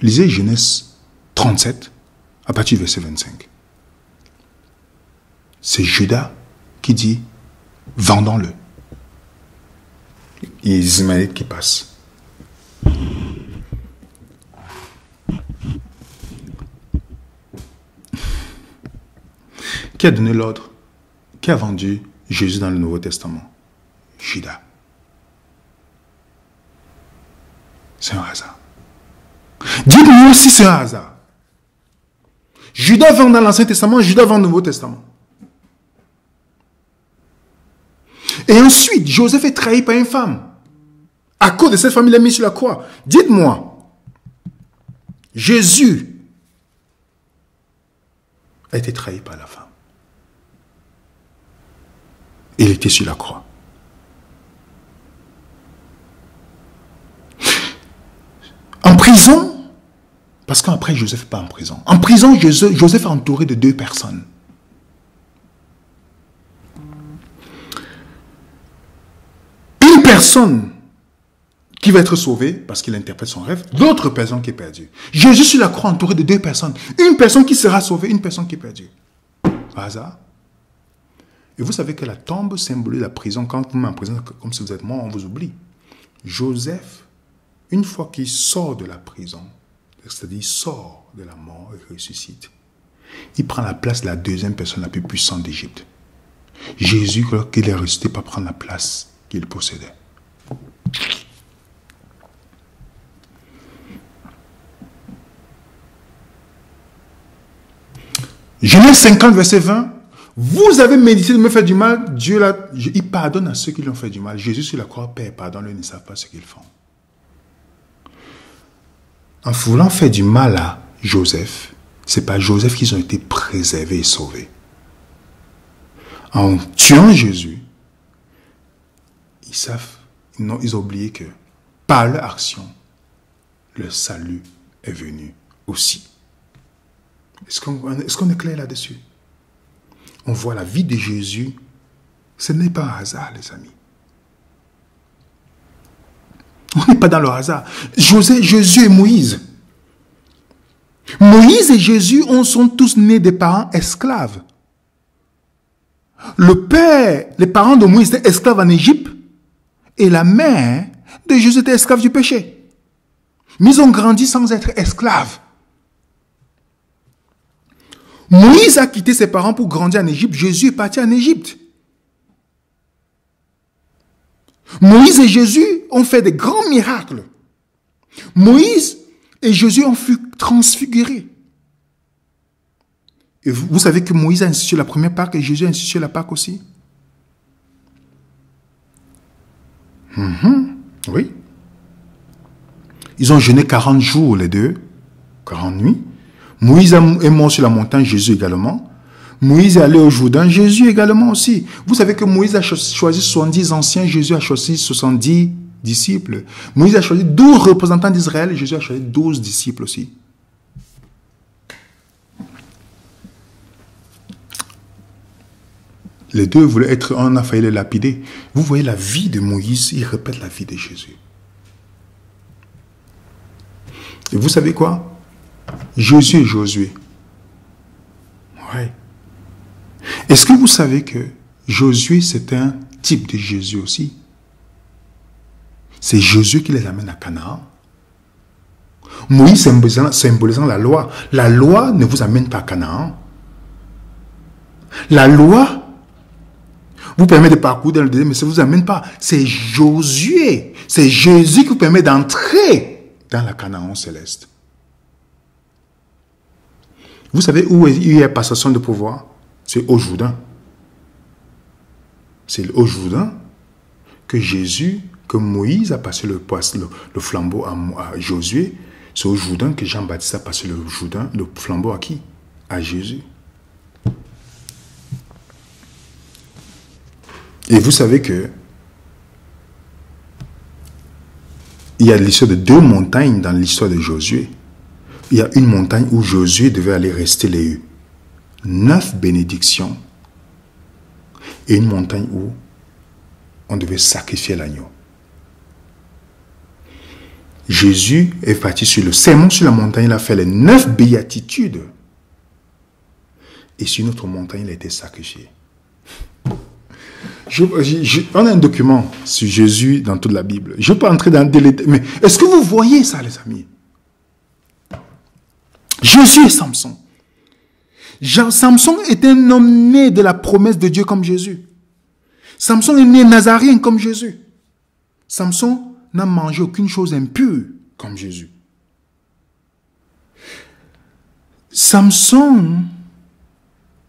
Lisez Genèse 37, à partir du verset 25. C'est Judas qui dit, vendons-le. Il y a les Ismaélites qui passent. Qui a donné l'ordre? Qui a vendu Jésus dans le Nouveau Testament? Judas. C'est un hasard. Dites-moi si c'est un hasard. Judas vend dans l'Ancien Testament, Judas vend dans le Nouveau Testament. Et ensuite, Joseph est trahi par une femme. À cause de cette femme, il est mis sur la croix. Dites-moi, Jésus a été trahi par la femme. Il était sur la croix. En prison, parce qu'après Joseph n'est pas en prison. En prison, Joseph est entouré de deux personnes. Une personne qui va être sauvée parce qu'il interprète son rêve, l'autre personne qui est perdue. Jésus sur la croix entouré de deux personnes. Une personne qui sera sauvée, une personne qui est perdue. Par hasard. Et vous savez que la tombe symbolise la prison. Quand vous m'en prison, comme si vous êtes mort, on vous oublie. Joseph, une fois qu'il sort de la prison, c'est-à-dire il sort de la mort et ressuscite, il prend la place de la deuxième personne la plus puissante d'Égypte. Jésus, lorsqu'il est ressuscité, pas prendre la place qu'il possédait. Genèse 50, verset 20. Vous avez médité de me faire du mal, Dieu il pardonne à ceux qui lui ont fait du mal. Jésus sur la croix, Père, pardonne-le, ils ne savent pas ce qu'ils font. En voulant faire du mal à Joseph, ce n'est pas Joseph qu'ils ont été préservés et sauvés. En tuant Jésus, ils ont oublié que par leur action, le salut est venu aussi. Est-ce qu'on est clair là-dessus? On voit la vie de Jésus. Ce n'est pas un hasard, les amis. On n'est pas dans le hasard. Jésus et Moïse. Moïse et Jésus sont tous nés des parents esclaves. Les parents de Moïse étaient esclaves en Égypte et la mère de Jésus était esclave du péché. Mais ils ont grandi sans être esclaves. Moïse a quitté ses parents pour grandir en Égypte. Jésus est parti en Égypte. Moïse et Jésus ont fait des grands miracles. Moïse et Jésus ont fui transfigurés. Et vous savez que Moïse a institué la première Pâque et Jésus a institué la Pâque aussi. Oui. Ils ont jeûné 40 jours les deux, 40 nuits. Moïse est mort sur la montagne, Jésus également. Moïse est allé au Jourdain, Jésus également aussi. Vous savez que Moïse a choisi 70 anciens, Jésus a choisi 70 disciples. Moïse a choisi 12 représentants d'Israël et Jésus a choisi 12 disciples aussi. Les deux voulaient être un, a failli les lapider. Vous voyez la vie de Moïse, il répète la vie de Jésus. Et vous savez quoi? Jésus et Josué. Ouais. Est-ce que vous savez que Josué, c'est un type de Jésus aussi? C'est Jésus qui les amène à Canaan. Moïse symbolisant la loi. La loi ne vous amène pas à Canaan. La loi vous permet de parcourir dans le désert, mais ça ne vous amène pas. C'est Josué. C'est Jésus qui vous permet d'entrer dans la Canaan céleste. Vous savez où il y a passation de pouvoir? C'est au Jourdain. C'est au Jourdain que Jésus, que Moïse a passé le flambeau à Josué. C'est au Jourdain que Jean-Baptiste a passé le flambeau à qui? À Jésus. Et vous savez que il y a l'histoire de deux montagnes dans l'histoire de Josué. Il y a une montagne où Josué devait aller rester les 9 bénédictions et une montagne où on devait sacrifier l'agneau. Jésus est parti sur le sermon sur la montagne, il a fait les 9 béatitudes. Et sur notre montagne, il a été sacrifié. On a un document sur Jésus dans toute la Bible. Je ne vais pas entrer dans des détails, mais est-ce que vous voyez ça, les amis? Jésus et Samson. Samson est un homme né de la promesse de Dieu comme Jésus. Samson est né nazarien comme Jésus. Samson n'a mangé aucune chose impure comme Jésus. Samson,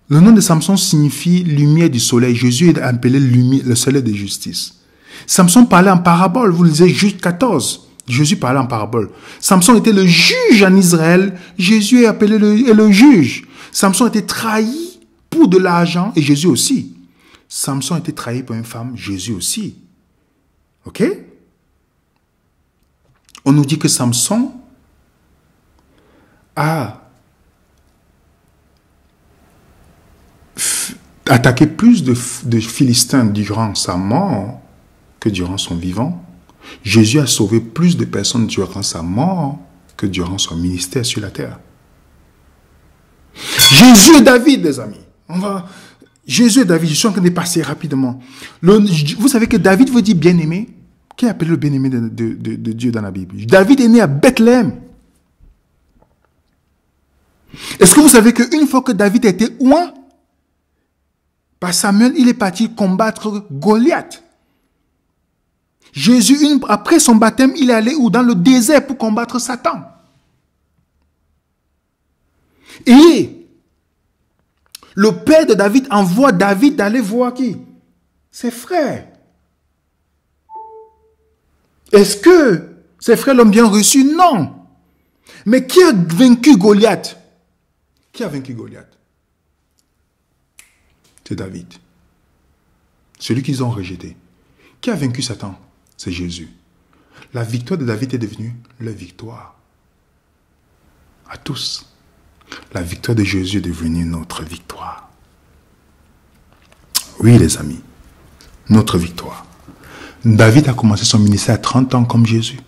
le nom de Samson signifie lumière du soleil. Jésus est appelé le soleil de justice. Samson parlait en parabole. Vous lisez Juge 14. Jésus parlait en parabole. Samson était le juge en Israël. Jésus est appelé le juge. Samson était trahi pour de l'argent et Jésus aussi. Samson était trahi par une femme, Jésus aussi. Ok? On nous dit que Samson a attaqué plus de Philistins durant sa mort que durant son vivant. Jésus a sauvé plus de personnes durant sa mort que durant son ministère sur la terre. Jésus et David, les amis. Jésus et David, je suis en train de passer rapidement. Vous savez que David veut dire bien-aimé. Qui est appelé le bien-aimé de Dieu dans la Bible? David est né à Bethléem. Est-ce que vous savez qu'une fois que David a été oint par Samuel, il est parti combattre Goliath? Jésus, après son baptême, il est allé dans le désert pour combattre Satan. Et le père de David envoie David d'aller voir qui? Ses frères. Est-ce que ses frères l'ont bien reçu? Non. Mais qui a vaincu Goliath? Qui a vaincu Goliath? C'est David. Celui qu'ils ont rejeté. Qui a vaincu Satan? C'est Jésus. La victoire de David est devenue leur victoire. À tous. La victoire de Jésus est devenue notre victoire. Oui, les amis. Notre victoire. David a commencé son ministère à 30 ans comme Jésus.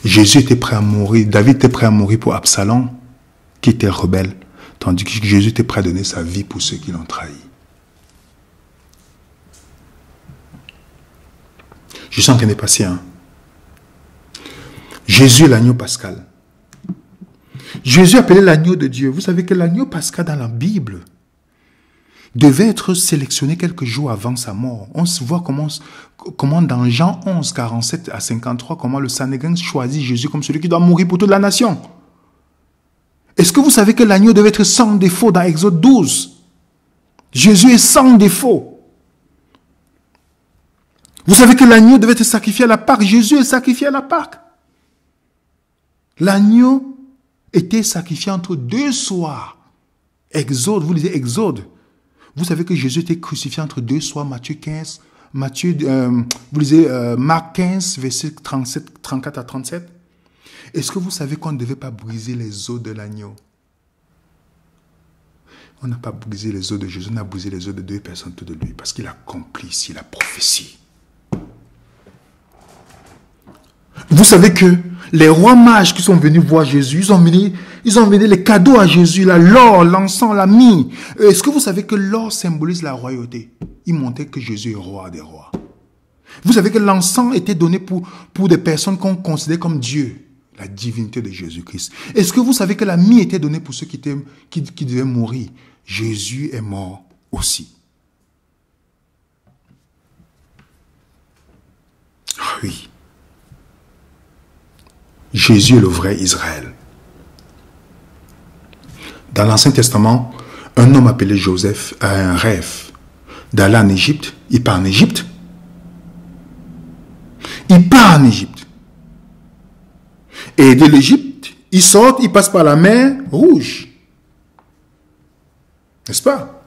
Jésus était prêt à mourir. David était prêt à mourir pour Absalom, qui était rebelle. Tandis que Jésus était prêt à donner sa vie pour ceux qui l'ont trahi. Je sens qu'il est patient. Jésus est l'agneau pascal. Jésus appelé l'agneau de Dieu. Vous savez que l'agneau pascal dans la Bible devait être sélectionné quelques jours avant sa mort. On se voit comment dans Jean 11, 47 à 53, comment le Sanhédrin choisit Jésus comme celui qui doit mourir pour toute la nation. Est-ce que vous savez que l'agneau devait être sans défaut dans Exode 12? Jésus est sans défaut. Vous savez que l'agneau devait être sacrifié à la Pâque. Jésus est sacrifié à la Pâque. L'agneau était sacrifié entre 2 soirs. Exode, vous lisez Exode. Vous savez que Jésus était crucifié entre 2 soirs, Matthieu 15, vous lisez Marc 15, versets 34 à 37. Est-ce que vous savez qu'on ne devait pas briser les os de l'agneau? On n'a pas brisé les os de Jésus, on a brisé les os de 2 personnes autour de lui, parce qu'il accomplit ici la prophétie. Vous savez que les rois mages qui sont venus voir Jésus, ils ont amené les cadeaux à Jésus, l'or, l'encens, la myrrhe. Est-ce que vous savez que l'or symbolise la royauté? Il montrait que Jésus est roi des rois. Vous savez que l'encens était donné pour des personnes qu'on considère comme Dieu, la divinité de Jésus-Christ. Est-ce que vous savez que la myrrhe était donnée pour ceux qui devaient mourir? Jésus est mort aussi. Ah oui. Jésus est le vrai Israël. Dans l'Ancien Testament, un homme appelé Joseph a un rêve d'aller en Égypte. Il part en Égypte. Il part en Égypte. Et de l'Égypte, il sort, il passe par la mer Rouge. N'est-ce pas?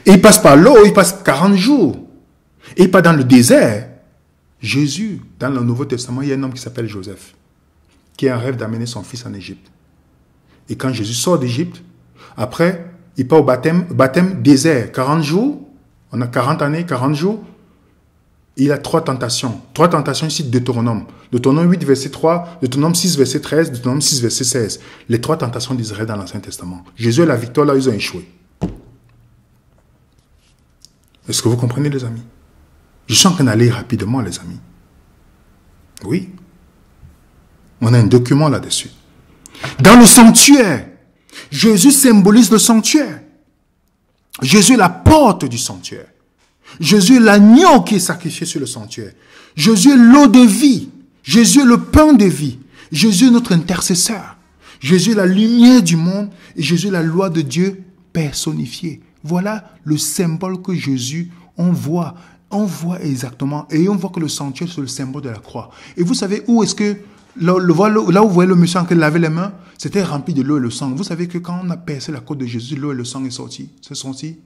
Et il passe par l'eau, il passe 40 jours. Et il part dans le désert. Jésus, dans le Nouveau Testament, il y a un homme qui s'appelle Joseph, qui a un rêve d'amener son fils en Égypte. Et quand Jésus sort d'Égypte, après, il part au baptême désert, 40 jours, on a 40 années, 40 jours, il a 3 tentations. 3 tentations ici de Deutéronome. Deutéronome 8, verset 3, Deutéronome 6, verset 13, Deutéronome 6, verset 16. Les 3 tentations d'Israël dans l'Ancien Testament. Jésus a la victoire, là, ils ont échoué. Est-ce que vous comprenez, les amis? Je suis en train d'aller rapidement, les amis. Oui. On a un document là-dessus. Dans le sanctuaire, Jésus symbolise le sanctuaire. Jésus est la porte du sanctuaire. Jésus est l'agneau qui est sacrifié sur le sanctuaire. Jésus est l'eau de vie. Jésus est le pain de vie. Jésus est notre intercesseur. Jésus est la lumière du monde et Jésus est la loi de Dieu personnifiée. Voilà le symbole que Jésus envoie. On voit exactement, et on voit que le sanctuaire, c'est le symbole de la croix. Et vous savez où est-ce que, là où vous voyez le monsieur qui lavait les mains, c'était rempli de l'eau et le sang. Vous savez que quand on a percé la côte de Jésus, l'eau et le sang est sorti. C'est sorti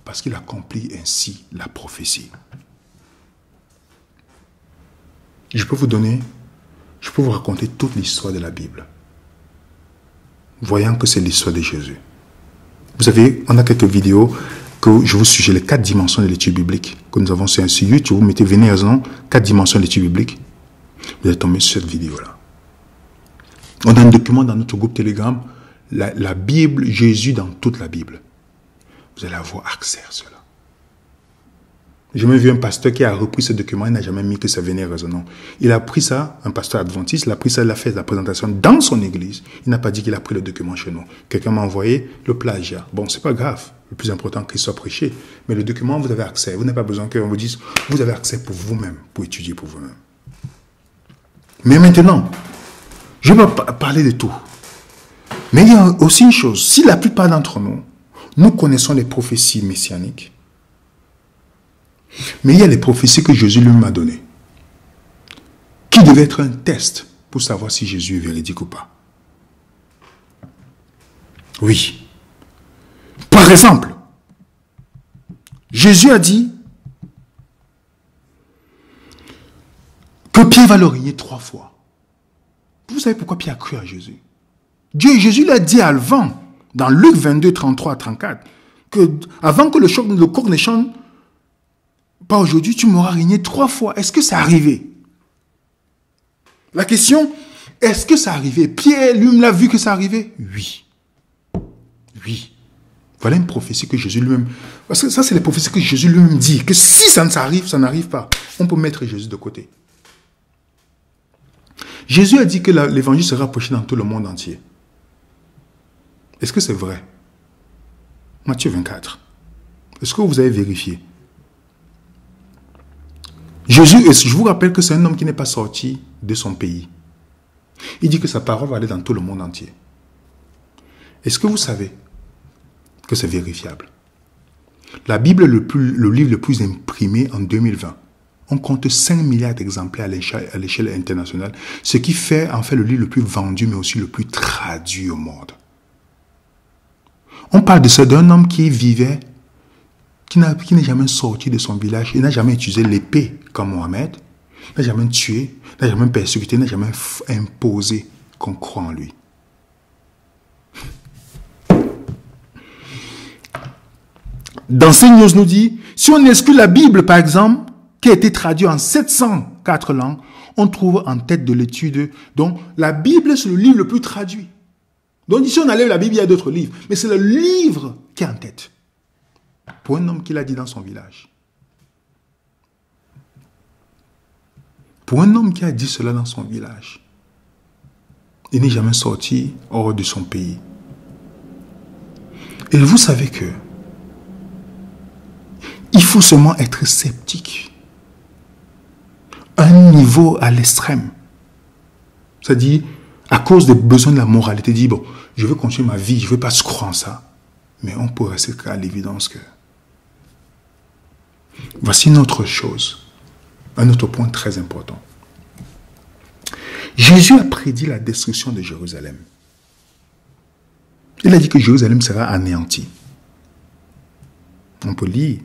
parce qu'il accomplit ainsi la prophétie. Je peux vous raconter toute l'histoire de la Bible, voyant que c'est l'histoire de Jésus. Vous savez, on a quelques vidéos que je vous suggère, les 4 dimensions de l'étude biblique que nous avons sur YouTube. Vous mettez venez raison, 4 dimensions de l'étude biblique. Vous allez tomber sur cette vidéo-là. On a un document dans notre groupe Telegram, la Bible, Jésus dans toute la Bible. Vous allez avoir accès à cela. J'ai même vu un pasteur qui a repris ce document, il n'a jamais mis que ça venait résonnant. Il a pris ça, un pasteur adventiste, il a pris ça, il a fait la présentation dans son église. Il n'a pas dit qu'il a pris le document chez nous. Quelqu'un m'a envoyé le plagiat. Bon, c'est pas grave. Le plus important, qu'il soit prêché. Mais le document, vous avez accès. Vous n'avez pas besoin qu'on vous dise, vous avez accès pour vous-même, pour étudier pour vous-même. Mais maintenant, je ne vais pas parler de tout. Mais il y a aussi une chose. Si la plupart d'entre nous, nous connaissons les prophéties messianiques, mais il y a les prophéties que Jésus lui m'a données, qui devaient être un test pour savoir si Jésus est véridique ou pas. Oui. Par exemple, Jésus a dit que Pierre va le régner 3 fois. Vous savez pourquoi Pierre a cru à Jésus? Jésus l'a dit avant, dans Luc 22, 33 à 34, que avant que le coq ne chante, pas aujourd'hui, tu m'auras régné 3 fois. Est-ce que c'est arrivé? La question, est-ce que ça arrivé? Pierre, lui, l'a vu que ça arrivait? Oui. Oui. Voilà une prophétie que Jésus lui-même... Parce que ça, c'est les prophéties que Jésus lui-même dit. Que si ça ne s'arrive, ça n'arrive pas. On peut mettre Jésus de côté. Jésus a dit que l'évangile sera prêché dans tout le monde entier. Est-ce que c'est vrai? Matthieu 24. Est-ce que vous avez vérifié? Jésus, je vous rappelle que c'est un homme qui n'est pas sorti de son pays. Il dit que sa parole va aller dans tout le monde entier. Est-ce que vous savez que c'est vérifiable? La Bible est le livre le plus imprimé en 2020. On compte 5 milliards d'exemplaires à l'échelle internationale, ce qui fait en fait le livre le plus vendu, mais aussi le plus traduit au monde. On parle de ça d'un homme qui vivait, qui n'est jamais sorti de son village, il n'a jamais utilisé l'épée comme Mohamed, n'a jamais tué, n'a jamais persécuté, n'a jamais imposé qu'on croit en lui. Dans CNews nous dit, si on exclut la Bible par exemple, qui a été traduite en 704 langues, on trouve en tête de l'étude, donc la Bible c'est le livre le plus traduit. Donc ici on enlève la Bible, il y a d'autres livres, mais c'est le livre qui est en tête. Pour un homme qui l'a dit dans son village. Pour un homme qui a dit cela dans son village. Il n'est jamais sorti hors de son pays. Et vous savez que il faut seulement être sceptique. Un niveau à l'extrême. C'est-à-dire, à cause des besoins de la moralité, dit, bon, je veux continuer ma vie, je ne veux pas se croire en ça. Mais on peut rester à l'évidence que... Voici une autre chose, un autre point très important. Jésus a prédit la destruction de Jérusalem. Il a dit que Jérusalem sera anéantie. On peut lire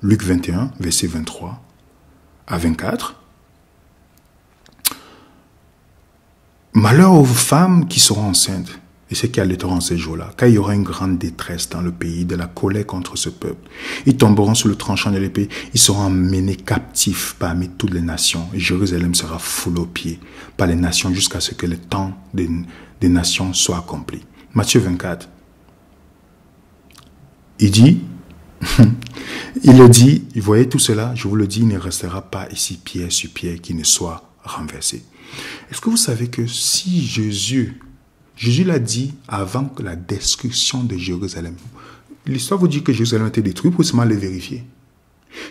Luc 21, verset 23 à 24. Malheur aux femmes qui seront enceintes et ceux qui allaiteront ces jours-là, car il y aura une grande détresse dans le pays, de la colère contre ce peuple. Ils tomberont sous le tranchant de l'épée, ils seront emmenés captifs parmi toutes les nations, et Jérusalem sera foulée aux pieds par les nations jusqu'à ce que le temps des nations soit accompli. Matthieu 24. Il dit, il le dit, vous voyez tout cela, je vous le dis, il ne restera pas ici pierre sur pierre qui ne soit renversé. Est-ce que vous savez que si Jésus l'a dit avant la destruction de Jérusalem, l'histoire vous dit que Jérusalem a été détruite, pour seulement le vérifier.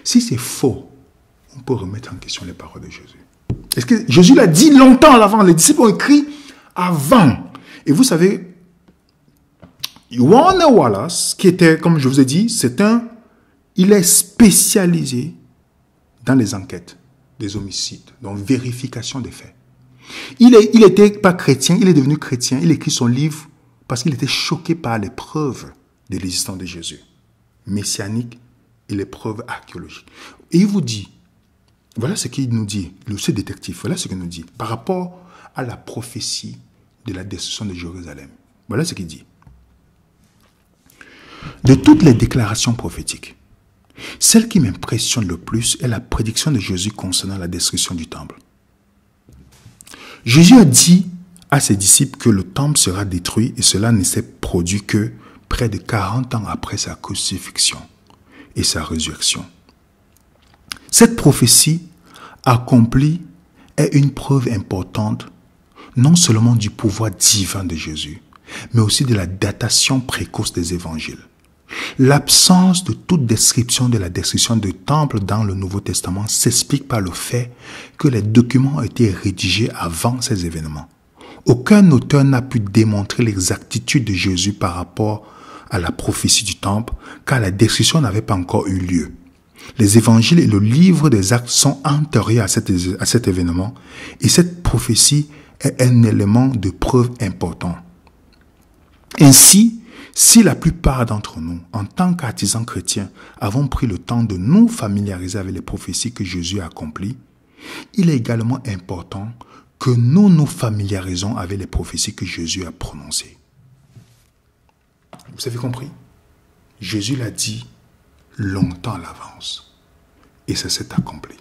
Si c'est faux, on peut remettre en question les paroles de Jésus. Est-ce que Jésus l'a dit longtemps avant, les disciples ont écrit avant. Et vous savez, Warner Wallace, qui était, comme je vous ai dit, il est spécialisé dans les enquêtes des homicides, donc vérification des faits. Il n'était pas chrétien, il est devenu chrétien, il écrit son livre parce qu'il était choqué par les preuves de l'existence de Jésus, messianique et les preuves archéologiques. Et il vous dit, voilà ce qu'il nous dit, ce détective, voilà ce qu'il nous dit, par rapport à la prophétie de la destruction de Jérusalem. Voilà ce qu'il dit. De toutes les déclarations prophétiques, celle qui m'impressionne le plus est la prédiction de Jésus concernant la destruction du temple. Jésus a dit à ses disciples que le temple sera détruit et cela ne s'est produit que près de 40 ans après sa crucifixion et sa résurrection. Cette prophétie accomplie est une preuve importante non seulement du pouvoir divin de Jésus, mais aussi de la datation précoce des évangiles. L'absence de toute description de la destruction du temple dans le Nouveau Testament s'explique par le fait que les documents ont été rédigés avant ces événements. Aucun auteur n'a pu démontrer l'exactitude de Jésus par rapport à la prophétie du temple, car la destruction n'avait pas encore eu lieu. Les évangiles et le livre des actes sont antérieurs à cet événement, et cette prophétie est un élément de preuve important. Ainsi, si la plupart d'entre nous, en tant qu'artisans chrétiens, avons pris le temps de nous familiariser avec les prophéties que Jésus a accomplies, il est également important que nous nous familiarisons avec les prophéties que Jésus a prononcées. Vous avez compris? Jésus l'a dit longtemps à l'avance. Et ça s'est accompli.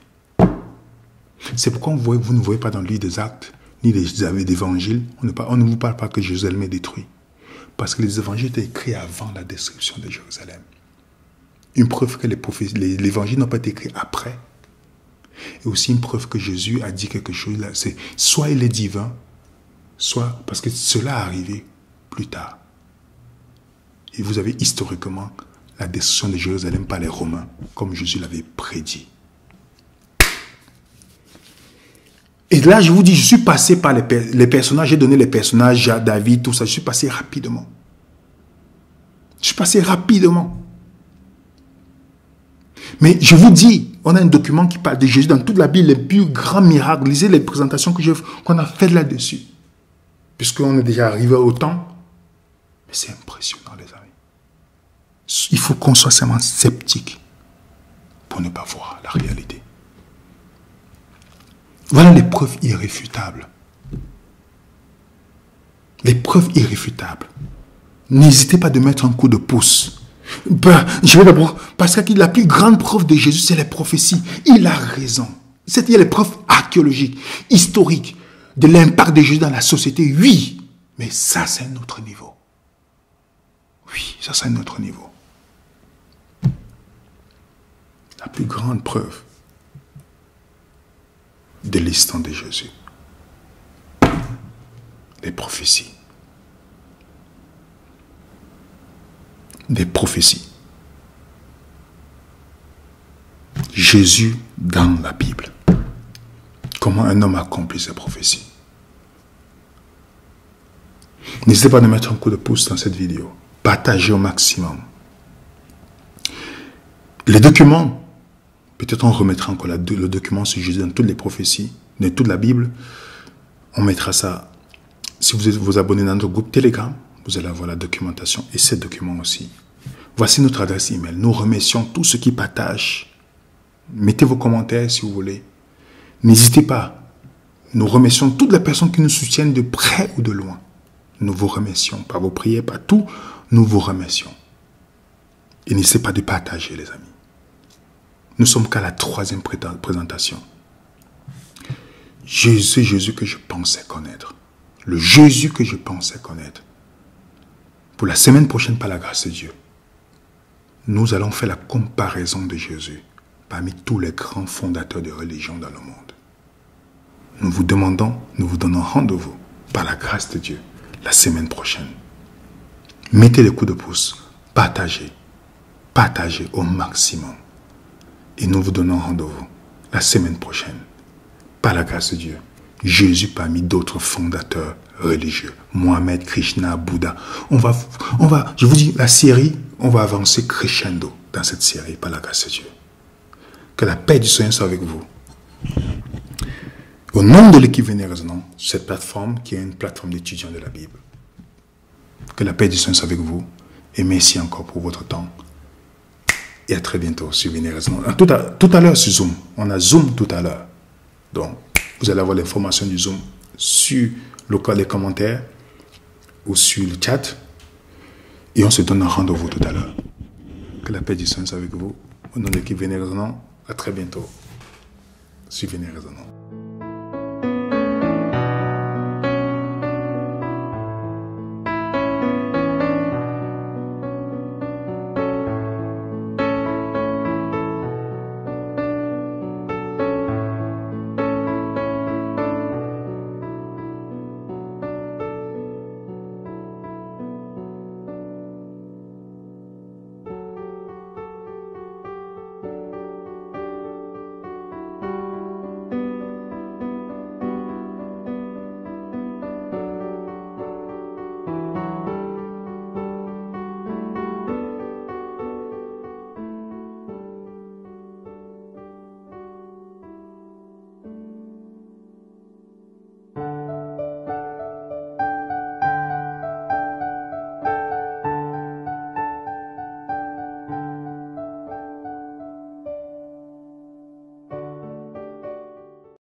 C'est pourquoi vous ne voyez pas dans le livre des actes, ni des évangiles, on ne vous parle pas que Jérusalem est détruit. Parce que les évangiles étaient écrits avant la destruction de Jérusalem. Une preuve que les évangiles n'ont pas été écrits après. Et aussi une preuve que Jésus a dit quelque chose, c'est soit il est divin, soit parce que cela est arrivé plus tard. Et vous avez historiquement la destruction de Jérusalem par les Romains, comme Jésus l'avait prédit. Et là, je vous dis, je suis passé par les personnages, j'ai donné les personnages à David, tout ça, je suis passé rapidement. Je suis passé rapidement. Mais je vous dis, on a un document qui parle de Jésus dans toute la Bible, les plus grands miracles. Lisez les présentations qu'on a faites là-dessus. Puisqu'on est déjà arrivé au temps. Mais c'est impressionnant, les amis. Il faut qu'on soit seulement sceptique pour ne pas voir la réalité. Voilà les preuves irréfutables. Les preuves irréfutables. N'hésitez pas de mettre un coup de pouce. Je vais d'abord, parce que la plus grande preuve de Jésus, c'est les prophéties. Il a raison. Il y a les preuves archéologiques, historiques, de l'impact de Jésus dans la société. Oui, mais ça, c'est un autre niveau. Oui, ça, c'est un autre niveau. La plus grande preuve de l'existence de Jésus. Les prophéties. Des prophéties. Jésus dans la Bible. Comment un homme accomplit ses prophéties. N'hésitez pas à mettre un coup de pouce dans cette vidéo. Partagez au maximum. Les documents, peut-être on remettra encore le document sur Jésus dans toutes les prophéties, dans toute la Bible. On mettra ça. Si vous êtes vous abonnez dans notre groupe Telegram, vous allez avoir la documentation et ces documents aussi. Voici notre adresse email. Nous remercions tous ceux qui partagent. Mettez vos commentaires si vous voulez. N'hésitez pas. Nous remercions toutes les personnes qui nous soutiennent de près ou de loin. Nous vous remercions par vos prières, par tout. Nous vous remercions. Et n'hésitez pas de partager, les amis. Nous sommes qu'à la 3e présentation. Jésus que je pensais connaître. Le Jésus que je pensais connaître. Pour la semaine prochaine, par la grâce de Dieu, nous allons faire la comparaison de Jésus parmi tous les grands fondateurs de religion dans le monde. Nous vous demandons, nous vous donnons rendez-vous par la grâce de Dieu la semaine prochaine. Mettez les coups de pouce, partagez au maximum. Et nous vous donnons rendez-vous la semaine prochaine par la grâce de Dieu. Jésus parmi d'autres fondateurs religieux. Mohamed, Krishna, Bouddha. Je vous dis, la série, on va avancer crescendo dans cette série par la grâce de Dieu. Que la paix du Seigneur soit avec vous. Au nom de l'équipe Venez Résonant, cette plateforme qui est une plateforme d'étudiants de la Bible. Que la paix du Seigneur soit avec vous. Et merci encore pour votre temps. Et à très bientôt sur Venez Résonant. Tout à l'heure sur Zoom. On a Zoom tout à l'heure. Donc, vous allez avoir l'information du Zoom sur les commentaires ou sur le chat. Et on se donne un rendez-vous tout à l'heure. Que la paix du Seigneur soit avec vous. Au nom de l'équipe Venez Résonant, à très bientôt sur Venez Résonant.